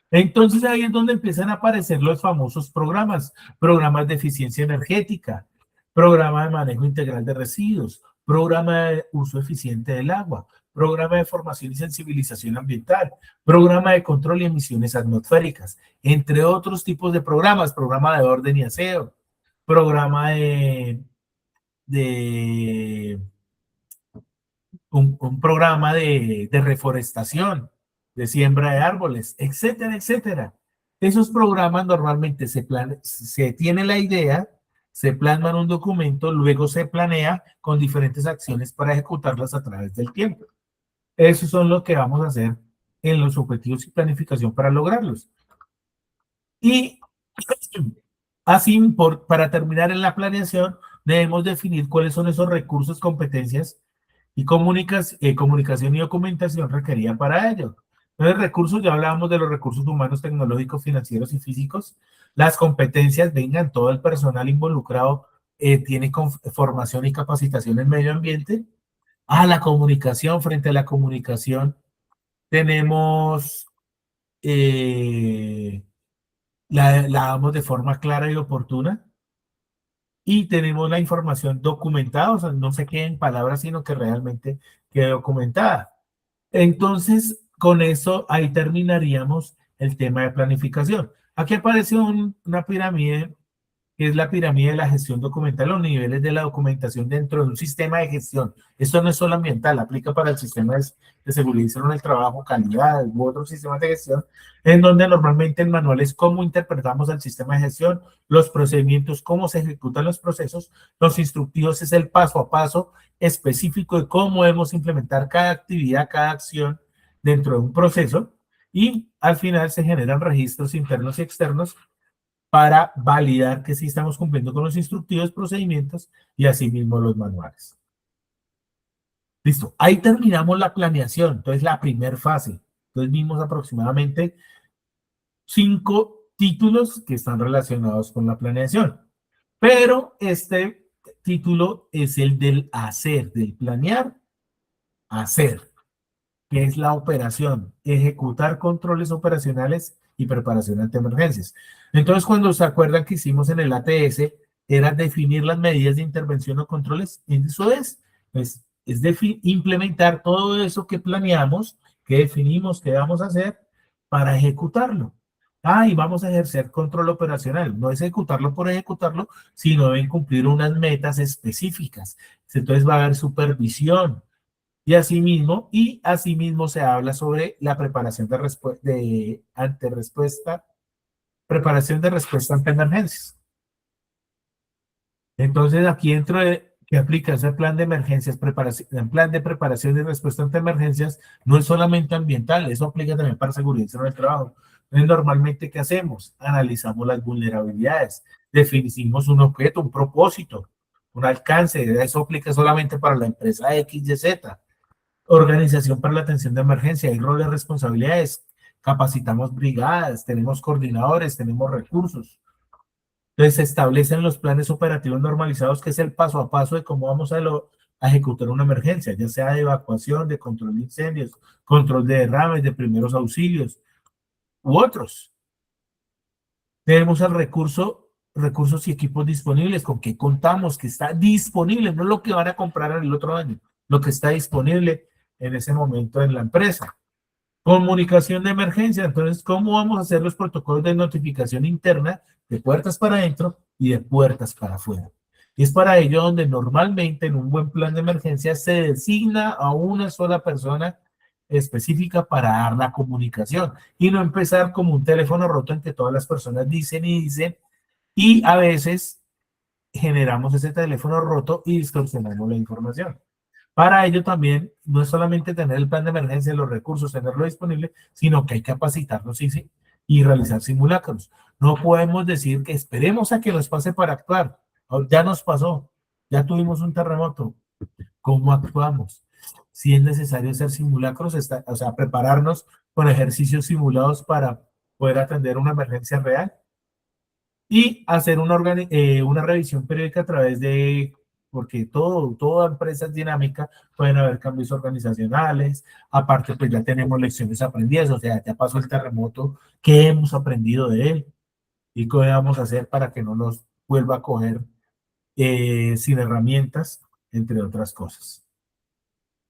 Entonces, ahí es donde empiezan a aparecer los famosos programas de eficiencia energética, programa de manejo integral de residuos, programa de uso eficiente del agua, programa de formación y sensibilización ambiental, programa de control y emisiones atmosféricas, entre otros tipos de programas, programa de orden y aseo, programa un programa de reforestación, de siembra de árboles, etcétera, etcétera. Esos programas normalmente se tiene la idea, se plasma en un documento, luego se planea con diferentes acciones para ejecutarlas a través del tiempo. Esos son lo que vamos a hacer en los objetivos y planificación para lograrlos. Y así, para terminar en la planeación, debemos definir cuáles son esos recursos, competencias y comunicación y documentación requerida para ello. Entonces, recursos, ya hablábamos de los recursos humanos, tecnológicos, financieros y físicos. Las competencias, vengan, todo el personal involucrado tiene formación y capacitación en medio ambiente. La comunicación, frente a la comunicación, tenemos, la damos de forma clara y oportuna. Y tenemos la información documentada, o sea, no se quede en palabras, sino que realmente quede documentada. Entonces, con eso, ahí terminaríamos el tema de planificación. Aquí aparece una pirámide, que es la pirámide de la gestión documental, los niveles de la documentación dentro de un sistema de gestión. Esto no es solo ambiental, aplica para el sistema de seguridad y salud en el trabajo, calidad u otros sistemas de gestión, en donde normalmente el manual es cómo interpretamos el sistema de gestión, los procedimientos, cómo se ejecutan los procesos, los instructivos es el paso a paso específico de cómo debemos implementar cada actividad, cada acción dentro de un proceso, y al final se generan registros internos y externos para validar que sí estamos cumpliendo con los instructivos, procedimientos y asimismo los manuales. Listo, ahí terminamos la planeación, entonces la primera fase. Entonces vimos aproximadamente 5 títulos que están relacionados con la planeación, pero este título es el del hacer, del planear, hacer, que es la operación, ejecutar controles operacionales y preparación ante emergencias. Entonces, cuando se acuerdan que hicimos en el ATS, era definir las medidas de intervención o controles, eso es implementar todo eso que planeamos, que definimos que vamos a hacer para ejecutarlo. Y vamos a ejercer control operacional, no es ejecutarlo por ejecutarlo, sino deben cumplir unas metas específicas. Entonces va a haber supervisión, y asimismo se habla sobre la preparación preparación de respuesta ante emergencias. Entonces, aquí dentro de que aplica ese plan de emergencias, el plan de preparación y respuesta ante emergencias, no es solamente ambiental, eso aplica también para seguridad en el trabajo. Entonces, normalmente, ¿qué hacemos? Analizamos las vulnerabilidades, definimos un objeto, un propósito, un alcance, eso aplica solamente para la empresa X, Y, Z. Organización para la atención de emergencia, hay roles, responsabilidades, capacitamos brigadas, tenemos coordinadores, tenemos recursos. Entonces se establecen los planes operativos normalizados, que es el paso a paso de cómo vamos a ejecutar una emergencia, ya sea de evacuación, de control de incendios, control de derrames, de primeros auxilios u otros. Tenemos el recursos y equipos disponibles, con que contamos, que está disponible, no lo que van a comprar en el otro año, lo que está disponible en ese momento en la empresa. Comunicación de emergencia, entonces, ¿cómo vamos a hacer los protocolos de notificación interna de puertas para adentro y de puertas para afuera? Y es para ello donde normalmente en un buen plan de emergencia se designa a una sola persona específica para dar la comunicación y no empezar como un teléfono roto en que todas las personas dicen y a veces generamos ese teléfono roto y distorsionamos la información. Para ello también no es solamente tener el plan de emergencia, los recursos, tenerlo disponible, sino que hay que capacitarnos y realizar simulacros. No podemos decir que esperemos a que nos pase para actuar. Ya nos pasó, ya tuvimos un terremoto. ¿Cómo actuamos? Si es necesario hacer simulacros, o sea, prepararnos con ejercicios simulados para poder atender una emergencia real y hacer una revisión periódica a través de, porque toda empresa es dinámica, pueden haber cambios organizacionales, aparte pues ya tenemos lecciones aprendidas, o sea, ya pasó el terremoto, ¿qué hemos aprendido de él? ¿Y qué vamos a hacer para que no nos vuelva a coger sin herramientas, entre otras cosas?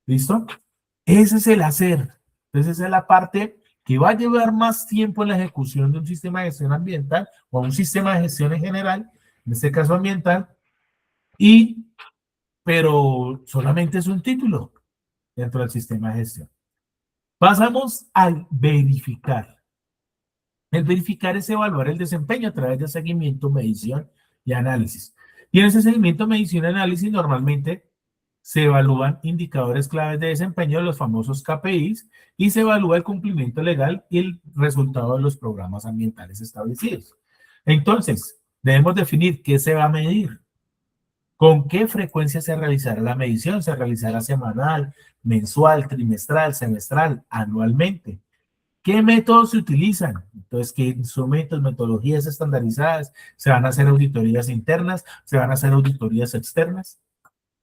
¿Listo? Ese es el hacer. Entonces esa es la parte que va a llevar más tiempo en la ejecución de un sistema de gestión ambiental o un sistema de gestión en general, en este caso ambiental, pero solamente es un título dentro del sistema de gestión. Pasamos al verificar. El verificar es evaluar el desempeño a través de seguimiento, medición y análisis. Y en ese seguimiento, medición y análisis normalmente se evalúan indicadores claves de desempeño, los famosos KPIs, y se evalúa el cumplimiento legal y el resultado de los programas ambientales establecidos. Entonces, debemos definir qué se va a medir, con qué frecuencia se realizará la medición, se realizará semanal, mensual, trimestral, semestral, anualmente. ¿Qué métodos se utilizan? Entonces, ¿qué instrumentos, metodologías estandarizadas? ¿Se van a hacer auditorías internas? ¿Se van a hacer auditorías externas?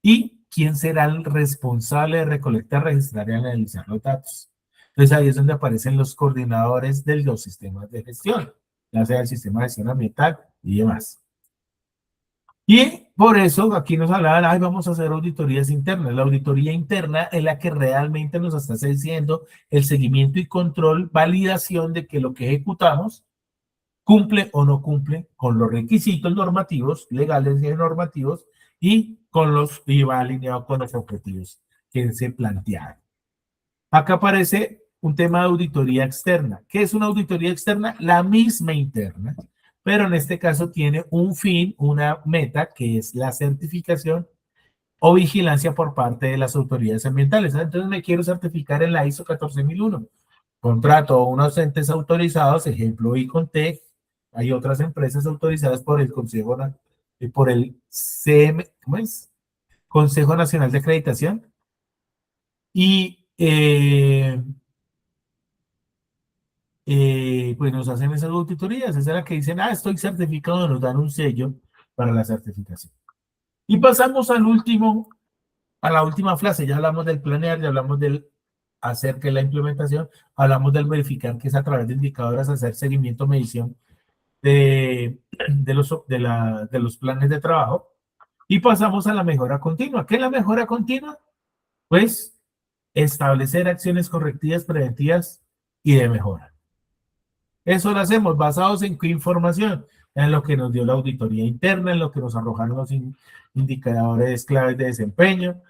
¿Y quién será el responsable de recolectar, registrar y analizar los datos? Entonces ahí es donde aparecen los coordinadores de los sistemas de gestión, ya sea el sistema de gestión ambiental y demás. Y por eso aquí nos hablaban, vamos a hacer auditorías internas. La auditoría interna es la que realmente nos está haciendo el seguimiento y control, validación de que lo que ejecutamos cumple o no cumple con los requisitos normativos, legales y normativos, y va alineado con los objetivos que se plantearon. Acá aparece un tema de auditoría externa. ¿Qué es una auditoría externa? La misma interna, pero en este caso tiene un fin, una meta, que es la certificación o vigilancia por parte de las autoridades ambientales. Entonces me quiero certificar en la ISO 14001. Contrato a unos entes autorizados, ejemplo ICONTEC, Hay otras empresas autorizadas por el Consejo, por el CM, ¿cómo es? Consejo Nacional de Acreditación. Y pues nos hacen esas auditorías. Esa es la que dicen, estoy certificado, nos dan un sello para la certificación. Y pasamos a la última fase. Ya hablamos del planear, ya hablamos del hacer que la implementación, hablamos del verificar, que es a través de indicadores hacer seguimiento, medición de los planes de trabajo. Y pasamos a la mejora continua. ¿Qué es la mejora continua? Pues establecer acciones correctivas, preventivas y de mejora. Eso lo hacemos basados en qué información, en lo que nos dio la auditoría interna, en lo que nos arrojaron los indicadores claves de desempeño,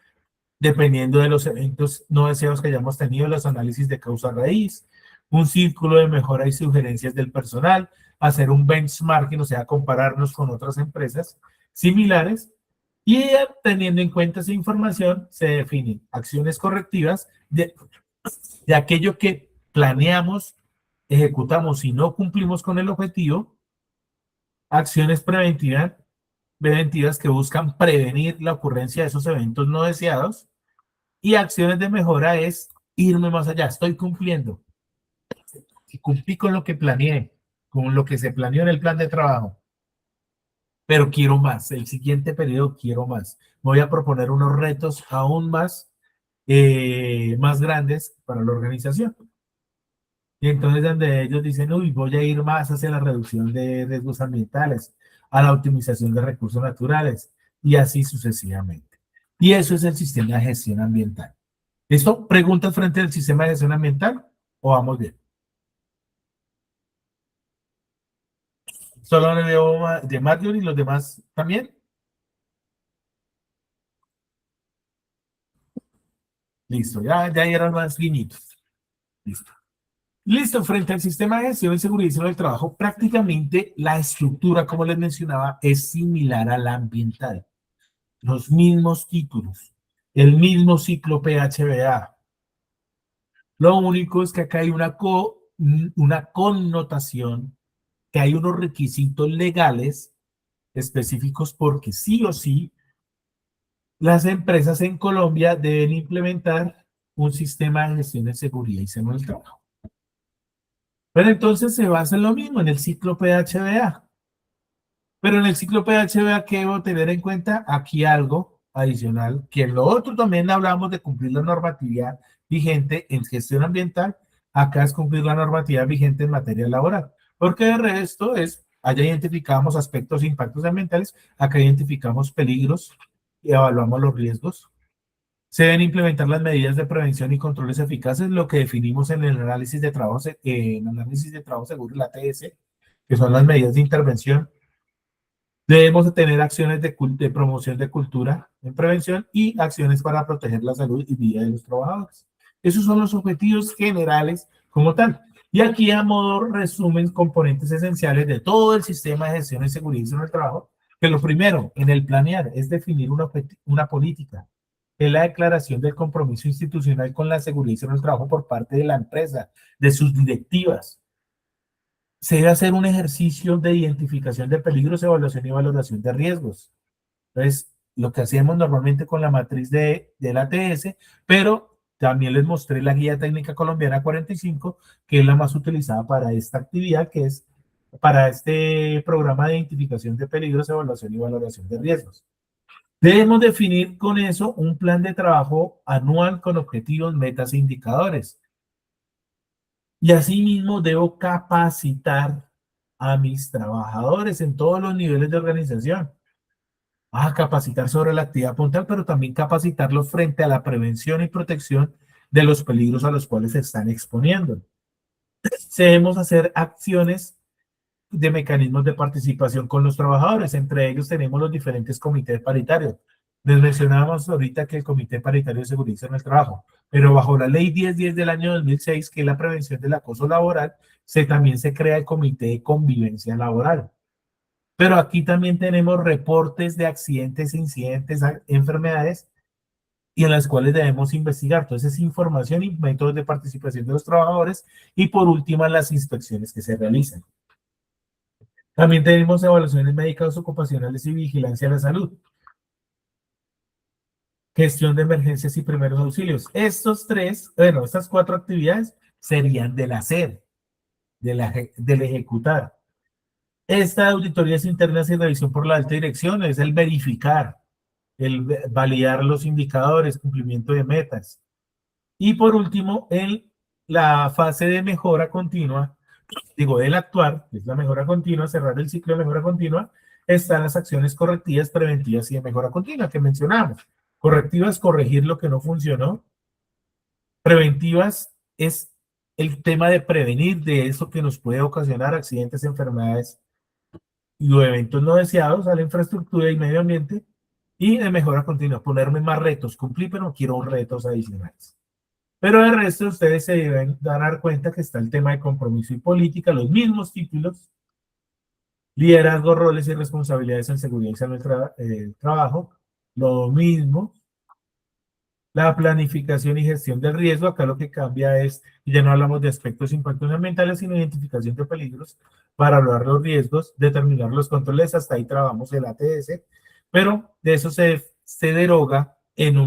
dependiendo de los eventos no deseados que hayamos tenido, los análisis de causa raíz, un círculo de mejora y sugerencias del personal, hacer un benchmarking, o sea, compararnos con otras empresas similares, y teniendo en cuenta esa información se definen acciones correctivas de aquello que planeamos, ejecutamos y no cumplimos con el objetivo, acciones preventivas que buscan prevenir la ocurrencia de esos eventos no deseados, y acciones de mejora es irme más allá, estoy cumpliendo, y cumplí con lo que planeé, con lo que se planeó en el plan de trabajo, pero quiero más, el siguiente periodo quiero más, voy a proponer unos retos aún más grandes para la organización. Y entonces donde ellos dicen, uy, voy a ir más hacia la reducción de riesgos ambientales, a la optimización de recursos naturales, y así sucesivamente. Y eso es el sistema de gestión ambiental. ¿Listo? ¿Preguntas frente al sistema de gestión ambiental? ¿O vamos bien? Solo le veo de Marjorie y los demás también. Listo, ya eran más guiñitos. Listo. Listo, frente al sistema de gestión de seguridad y salud del trabajo, prácticamente la estructura, como les mencionaba, es similar a la ambiental. Los mismos títulos, el mismo ciclo PHBA. Lo único es que acá hay una connotación, que hay unos requisitos legales específicos porque sí o sí las empresas en Colombia deben implementar un sistema de gestión de seguridad y salud del trabajo. Pero entonces se basa en lo mismo, en el ciclo PHBA. Pero en el ciclo PHBA, ¿qué debo tener en cuenta? Aquí algo adicional, que en lo otro también hablamos de cumplir la normatividad vigente en gestión ambiental, acá es cumplir la normatividad vigente en materia laboral, porque de resto allá identificamos aspectos e impactos ambientales, acá identificamos peligros y evaluamos los riesgos. Se deben implementar las medidas de prevención y controles eficaces, lo que definimos en el análisis de trabajo, seguro, la ATS, que son las medidas de intervención. Debemos tener acciones de promoción de cultura en prevención y acciones para proteger la salud y vida de los trabajadores. Esos son los objetivos generales como tal. Y aquí a modo resumen componentes esenciales de todo el sistema de gestión y seguridad en el trabajo, que lo primero en el planear es definir una política, es la declaración del compromiso institucional con la seguridad en el trabajo por parte de la empresa, de sus directivas. Se debe hacer un ejercicio de identificación de peligros, evaluación y valoración de riesgos. Entonces, lo que hacemos normalmente con la matriz del ATS, pero también les mostré la guía técnica colombiana 45, que es la más utilizada para esta actividad, que es para este programa de identificación de peligros, evaluación y valoración de riesgos. Debemos definir con eso un plan de trabajo anual con objetivos, metas e indicadores. Y asimismo debo capacitar a mis trabajadores en todos los niveles de organización. Capacitar sobre la actividad puntual, pero también capacitarlos frente a la prevención y protección de los peligros a los cuales se están exponiendo. Debemos hacer acciones de mecanismos de participación con los trabajadores. Entre ellos tenemos los diferentes comités paritarios. Les mencionábamos ahorita que el Comité Paritario de Seguridad en el Trabajo, pero bajo la Ley 1010 del año 2006, que es la prevención del acoso laboral, también se crea el Comité de Convivencia Laboral. Pero aquí también tenemos reportes de accidentes, incidentes, enfermedades, y en las cuales debemos investigar. Entonces, información y métodos de participación de los trabajadores, y por último, las inspecciones que se realizan. También tenemos evaluaciones médicas ocupacionales y vigilancia de la salud. Gestión de emergencias y primeros auxilios. Estas 4 actividades serían del hacer, del ejecutar. Esta auditorías internas y revisión por la alta dirección es el verificar, el validar los indicadores, cumplimiento de metas. Y por último, la fase de mejora continua, del actuar, que es la mejora continua, cerrar el ciclo de mejora continua, están las acciones correctivas, preventivas y de mejora continua que mencionamos. Correctivas, corregir lo que no funcionó. Preventivas es el tema de prevenir de eso que nos puede ocasionar accidentes, enfermedades y eventos no deseados a la infraestructura y medio ambiente. Y de mejora continua, ponerme más retos, cumplir, pero no quiero retos adicionales. Pero de resto, ustedes se deben dar cuenta que está el tema de compromiso y política, los mismos títulos, liderazgo, roles y responsabilidades en seguridad y salud del trabajo, lo mismo. La planificación y gestión del riesgo, acá lo que cambia es, ya no hablamos de aspectos impactos ambientales, sino identificación de peligros para evaluar los riesgos, determinar los controles, hasta ahí trabajamos el ATS, pero de eso se deroga en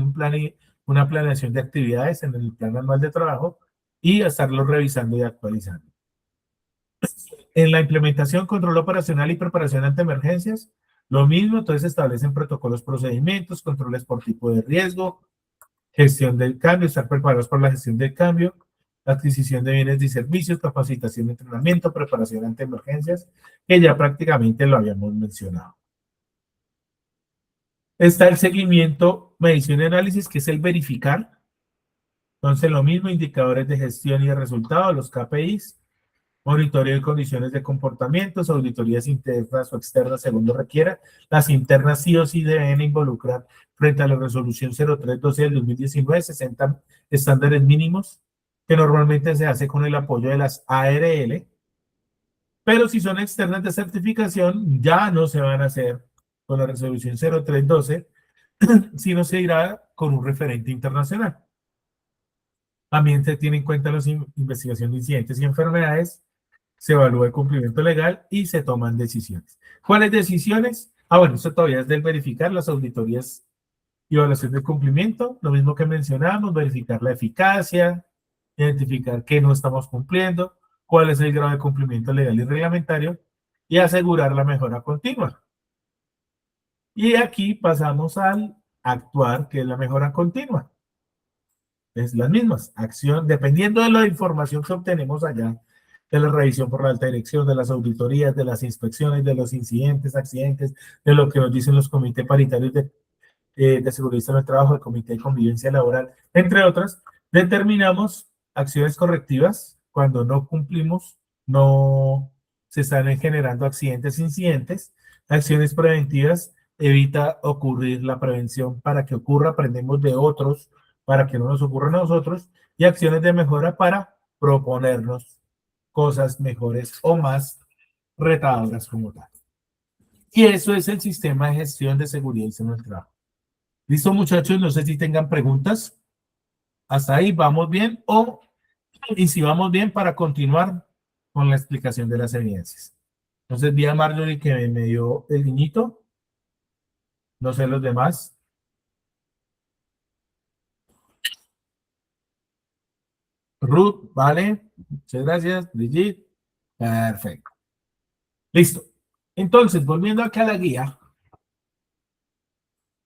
una planeación de actividades en el plan anual de trabajo y a estarlo revisando y actualizando. En la implementación, control operacional y preparación ante emergencias, lo mismo, entonces se establecen protocolos, procedimientos, controles por tipo de riesgo, gestión del cambio, estar preparados para la gestión del cambio, adquisición de bienes y servicios, capacitación, entrenamiento, preparación ante emergencias, que ya prácticamente lo habíamos mencionado. Está el seguimiento, medición y análisis, que es el verificar. Entonces, lo mismo, indicadores de gestión y de resultados, los KPIs, monitoreo de condiciones de comportamientos, auditorías internas o externas según lo requiera. Las internas sí o sí deben involucrar, frente a la resolución 0312 del 2019, 60 estándares mínimos, que normalmente se hace con el apoyo de las ARL, pero si son externas de certificación, ya no se van a hacer con la resolución 0312, sino se irá con un referente internacional. También se tiene en cuenta la investigación de incidentes y enfermedades, se evalúa el cumplimiento legal y se toman decisiones. ¿Cuáles decisiones? Bueno, esto todavía es del verificar las auditorías y evaluación de cumplimiento, lo mismo que mencionamos, verificar la eficacia, identificar qué no estamos cumpliendo, cuál es el grado de cumplimiento legal y reglamentario y asegurar la mejora continua. Y aquí pasamos al actuar, que es la mejora continua. Es las mismas, acción, dependiendo de la información que obtenemos allá, de la revisión por la alta dirección, de las auditorías, de las inspecciones, de los incidentes, accidentes, de lo que nos dicen los comités paritarios de seguridad en el trabajo, el comité de convivencia laboral, entre otras, determinamos acciones correctivas cuando no cumplimos, no se están generando accidentes, incidentes, acciones preventivas, evita ocurrir la prevención para que ocurra, aprendemos de otros para que no nos ocurra a nosotros, y acciones de mejora para proponernos cosas mejores o más retadoras como tal. Y eso es el sistema de gestión de seguridad y salud en el trabajo. ¿Listo, muchachos? No sé si tengan preguntas. ¿Hasta ahí vamos bien? Y si vamos bien, para continuar con la explicación de las evidencias. Entonces, vi a Marjorie que me dio el niñito. No sé los demás. Ruth, vale. Muchas gracias. Brigitte. Perfecto. Listo. Entonces, volviendo acá a la guía,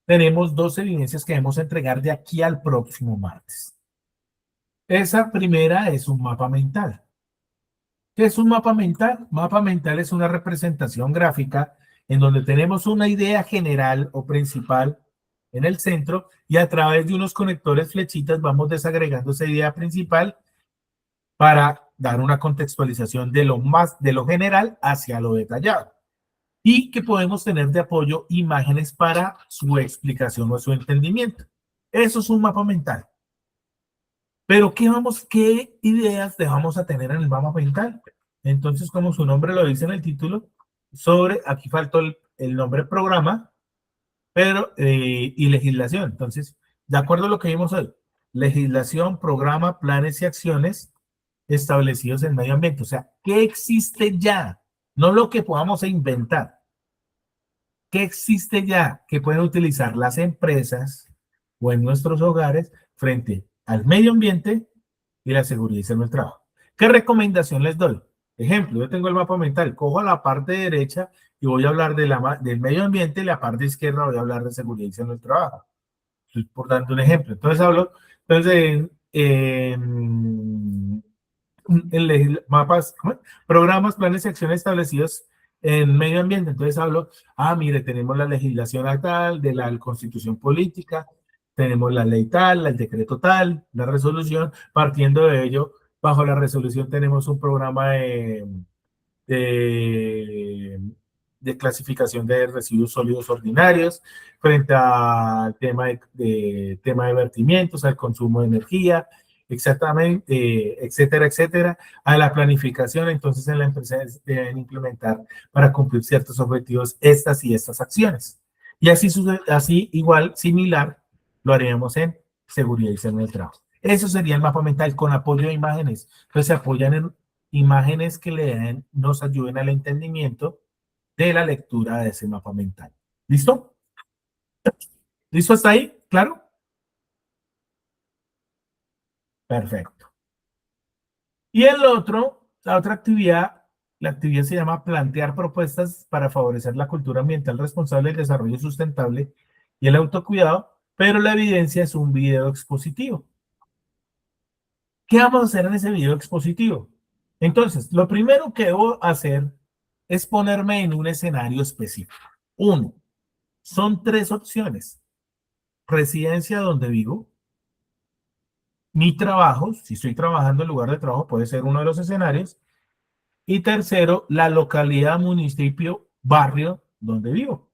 tenemos 2 evidencias que debemos entregar de aquí al próximo martes. Esa primera es un mapa mental. ¿Qué es un mapa mental? Mapa mental es una representación gráfica en donde tenemos una idea general o principal en el centro y a través de unos conectores flechitas vamos desagregando esa idea principal para dar una contextualización de lo general hacia lo detallado. Y que podemos tener de apoyo imágenes para su explicación o su entendimiento. Eso es un mapa mental. Pero ¿qué ideas dejamos a tener en el mapa mental? Entonces, como su nombre lo dice en el título, aquí faltó el nombre programa, pero, y legislación. Entonces, de acuerdo a lo que vimos hoy, legislación, programa, planes y acciones establecidos en medio ambiente. O sea, ¿qué existe ya? no lo que podamos inventar. ¿Qué existe ya que pueden utilizar las empresas o en nuestros hogares frente al medio ambiente y la seguridad en el trabajo? ¿Qué recomendación les doy? Ejemplo, yo tengo el mapa mental, cojo la parte derecha y voy a hablar del medio ambiente y la parte izquierda voy a hablar de seguridad en el trabajo. Estoy por dando un ejemplo. Entonces mapas, ¿cómo? Programas, planes y acciones establecidos en medio ambiente. Entonces hablo, mire, tenemos la legislación tal, de la constitución política, tenemos la ley tal, el decreto tal, la resolución. Partiendo de ello, bajo la resolución tenemos un programa de, de clasificación de residuos sólidos ordinarios, frente al tema de vertimientos, al consumo de energía, exactamente, etcétera, etcétera, a la planificación. Entonces en la empresa deben implementar para cumplir ciertos objetivos estas y estas acciones. Y así igual, similar, lo haríamos en seguridad y salud en el trabajo. Eso sería el mapa mental con apoyo de imágenes. Entonces se apoyan en imágenes que nos ayuden al entendimiento de la lectura de ese mapa mental. ¿Listo? ¿Listo hasta ahí? ¿Claro? Perfecto. Y la otra actividad, la actividad se llama plantear propuestas para favorecer la cultura ambiental responsable, el desarrollo sustentable y el autocuidado, pero la evidencia es un video expositivo. ¿Qué vamos a hacer en ese video expositivo? Entonces, lo primero que debo hacer es ponerme en un escenario específico. Uno, son tres opciones. Residencia donde vivo, mi trabajo, si estoy trabajando en lugar de trabajo, puede ser uno de los escenarios. Y tercero, la localidad, municipio, barrio donde vivo.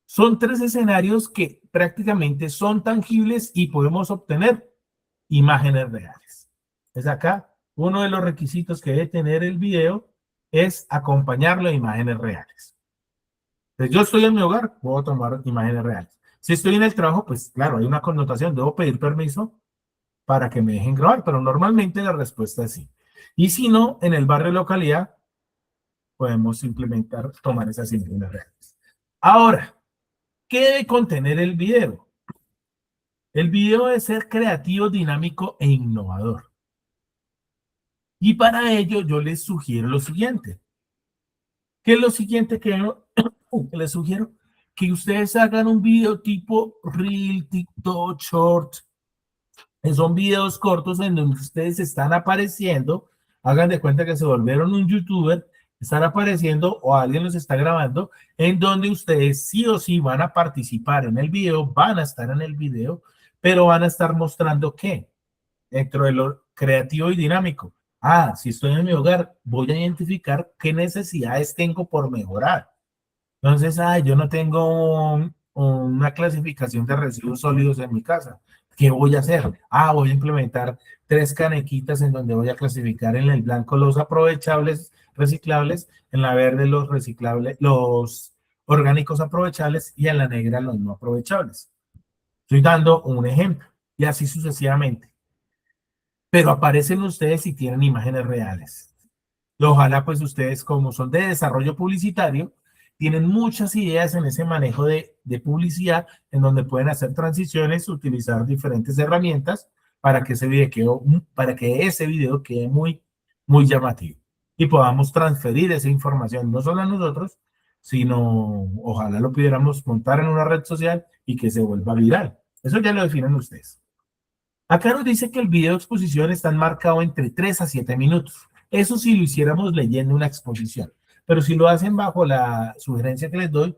Son tres escenarios que prácticamente son tangibles y podemos obtener imágenes reales. Es acá, uno de los requisitos que debe tener el video es acompañarlo de imágenes reales. Entonces, yo estoy en mi hogar, puedo tomar imágenes reales. Si estoy en el trabajo, pues claro, hay una connotación, debo pedir permiso para que me dejen grabar, pero normalmente la respuesta es sí. Y si no, en el barrio localidad, podemos implementar, tomar esas imágenes reales. Ahora, ¿qué debe contener el video? El video debe ser creativo, dinámico e innovador. Y para ello yo les sugiero lo siguiente. ¿Qué es lo siguiente que les sugiero? Que ustedes hagan un video tipo Reel, TikTok, Short. Son videos cortos en donde ustedes están apareciendo. Hagan de cuenta que se volvieron un youtuber, están apareciendo o alguien los está grabando, en donde ustedes sí o sí van a participar en el video, van a estar en el video, pero van a estar mostrando qué dentro de lo creativo y dinámico. Si estoy en mi hogar, voy a identificar qué necesidades tengo por mejorar. Entonces, yo no tengo una clasificación de residuos sólidos en mi casa. ¿Qué voy a hacer? Voy a implementar 3 canequitas en donde voy a clasificar en el blanco los aprovechables, reciclables, en la verde los reciclables, los orgánicos aprovechables y en la negra los no aprovechables. Estoy dando un ejemplo y así sucesivamente. Pero aparecen ustedes si tienen imágenes reales. Y ojalá pues ustedes, como son de desarrollo publicitario, tienen muchas ideas en ese manejo de publicidad, en donde pueden hacer transiciones, utilizar diferentes herramientas para que ese video quede muy, muy llamativo y podamos transferir esa información no solo a nosotros, sino ojalá lo pudiéramos montar en una red social y que se vuelva viral. Eso ya lo definen ustedes. Acá nos dice que el video de exposición está marcado entre 3 a 7 minutos. Eso si lo hiciéramos leyendo una exposición. Pero si lo hacen bajo la sugerencia que les doy,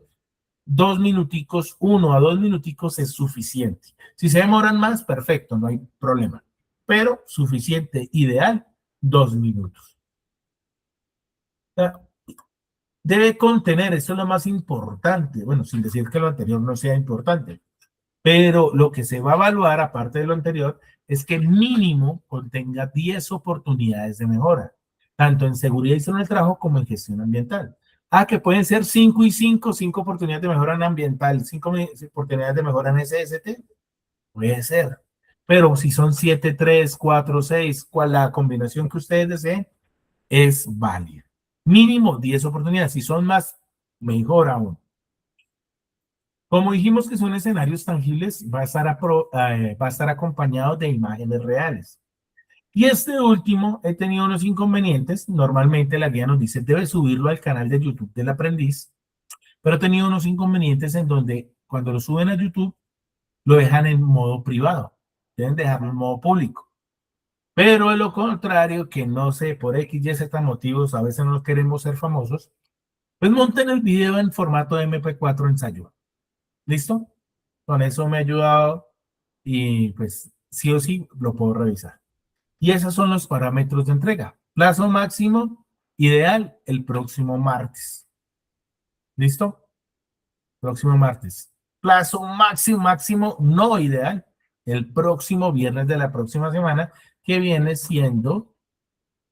2 minuticos, 1 a 2 minuticos es suficiente. Si se demoran más, perfecto, no hay problema. Pero suficiente, ideal, 2 minutos. Debe contener, esto es lo más importante, bueno, sin decir que lo anterior no sea importante, pero lo que se va a evaluar, aparte de lo anterior, es que mínimo contenga 10 oportunidades de mejora, tanto en seguridad y salud en el trabajo como en gestión ambiental. Que pueden ser 5 y 5, 5 oportunidades de mejora en ambiental, 5 oportunidades de mejora en SST, puede ser. Pero si son 7, 3, 4, 6, cual la combinación que ustedes deseen, es válida. Mínimo 10 oportunidades. Si son más, mejor aún. Como dijimos que son escenarios tangibles, va a estar acompañado de imágenes reales. Y este último, he tenido unos inconvenientes. Normalmente la guía nos dice, debe subirlo al canal de YouTube del aprendiz, pero he tenido unos inconvenientes en donde cuando lo suben a YouTube, lo dejan en modo privado. Deben dejarlo en modo público. Pero de lo contrario, que no sé, por X, Y, Z motivos, a veces no queremos ser famosos, pues monten el video en formato de MP4 ensayo. ¿Listo? Con eso me ha ayudado y pues sí o sí lo puedo revisar. Y esos son los parámetros de entrega. Plazo máximo ideal el próximo martes. ¿Listo? Próximo martes. Plazo máximo no ideal el próximo viernes de la próxima semana, que viene siendo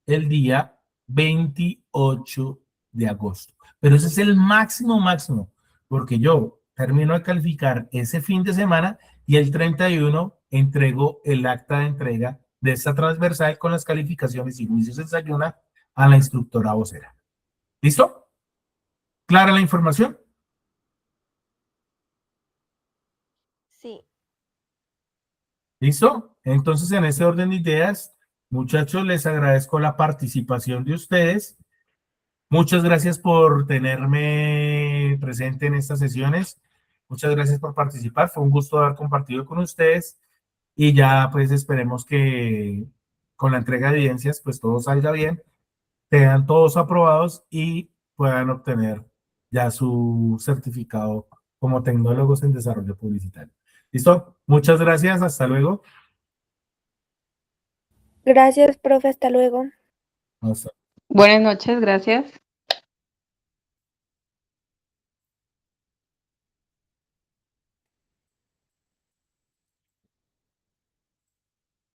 el día 28 de agosto. Pero ese es el máximo, porque yo termino de calificar ese fin de semana y el 31 entrego el acta de entrega de esta transversal con las calificaciones y juicios de desayuna a la instructora vocera. ¿Listo? ¿Clara la información? Sí. ¿Listo? Entonces, en ese orden de ideas, muchachos, les agradezco la participación de ustedes. Muchas gracias por tenerme presente en estas sesiones. Muchas gracias por participar. Fue un gusto haber compartido con ustedes y ya pues esperemos que con la entrega de evidencias pues todo salga bien, tengan todos aprobados y puedan obtener ya su certificado como tecnólogos en desarrollo publicitario. ¿Listo? Muchas gracias. Hasta luego. Gracias, profe. Hasta luego. Hasta Buenas noches, gracias.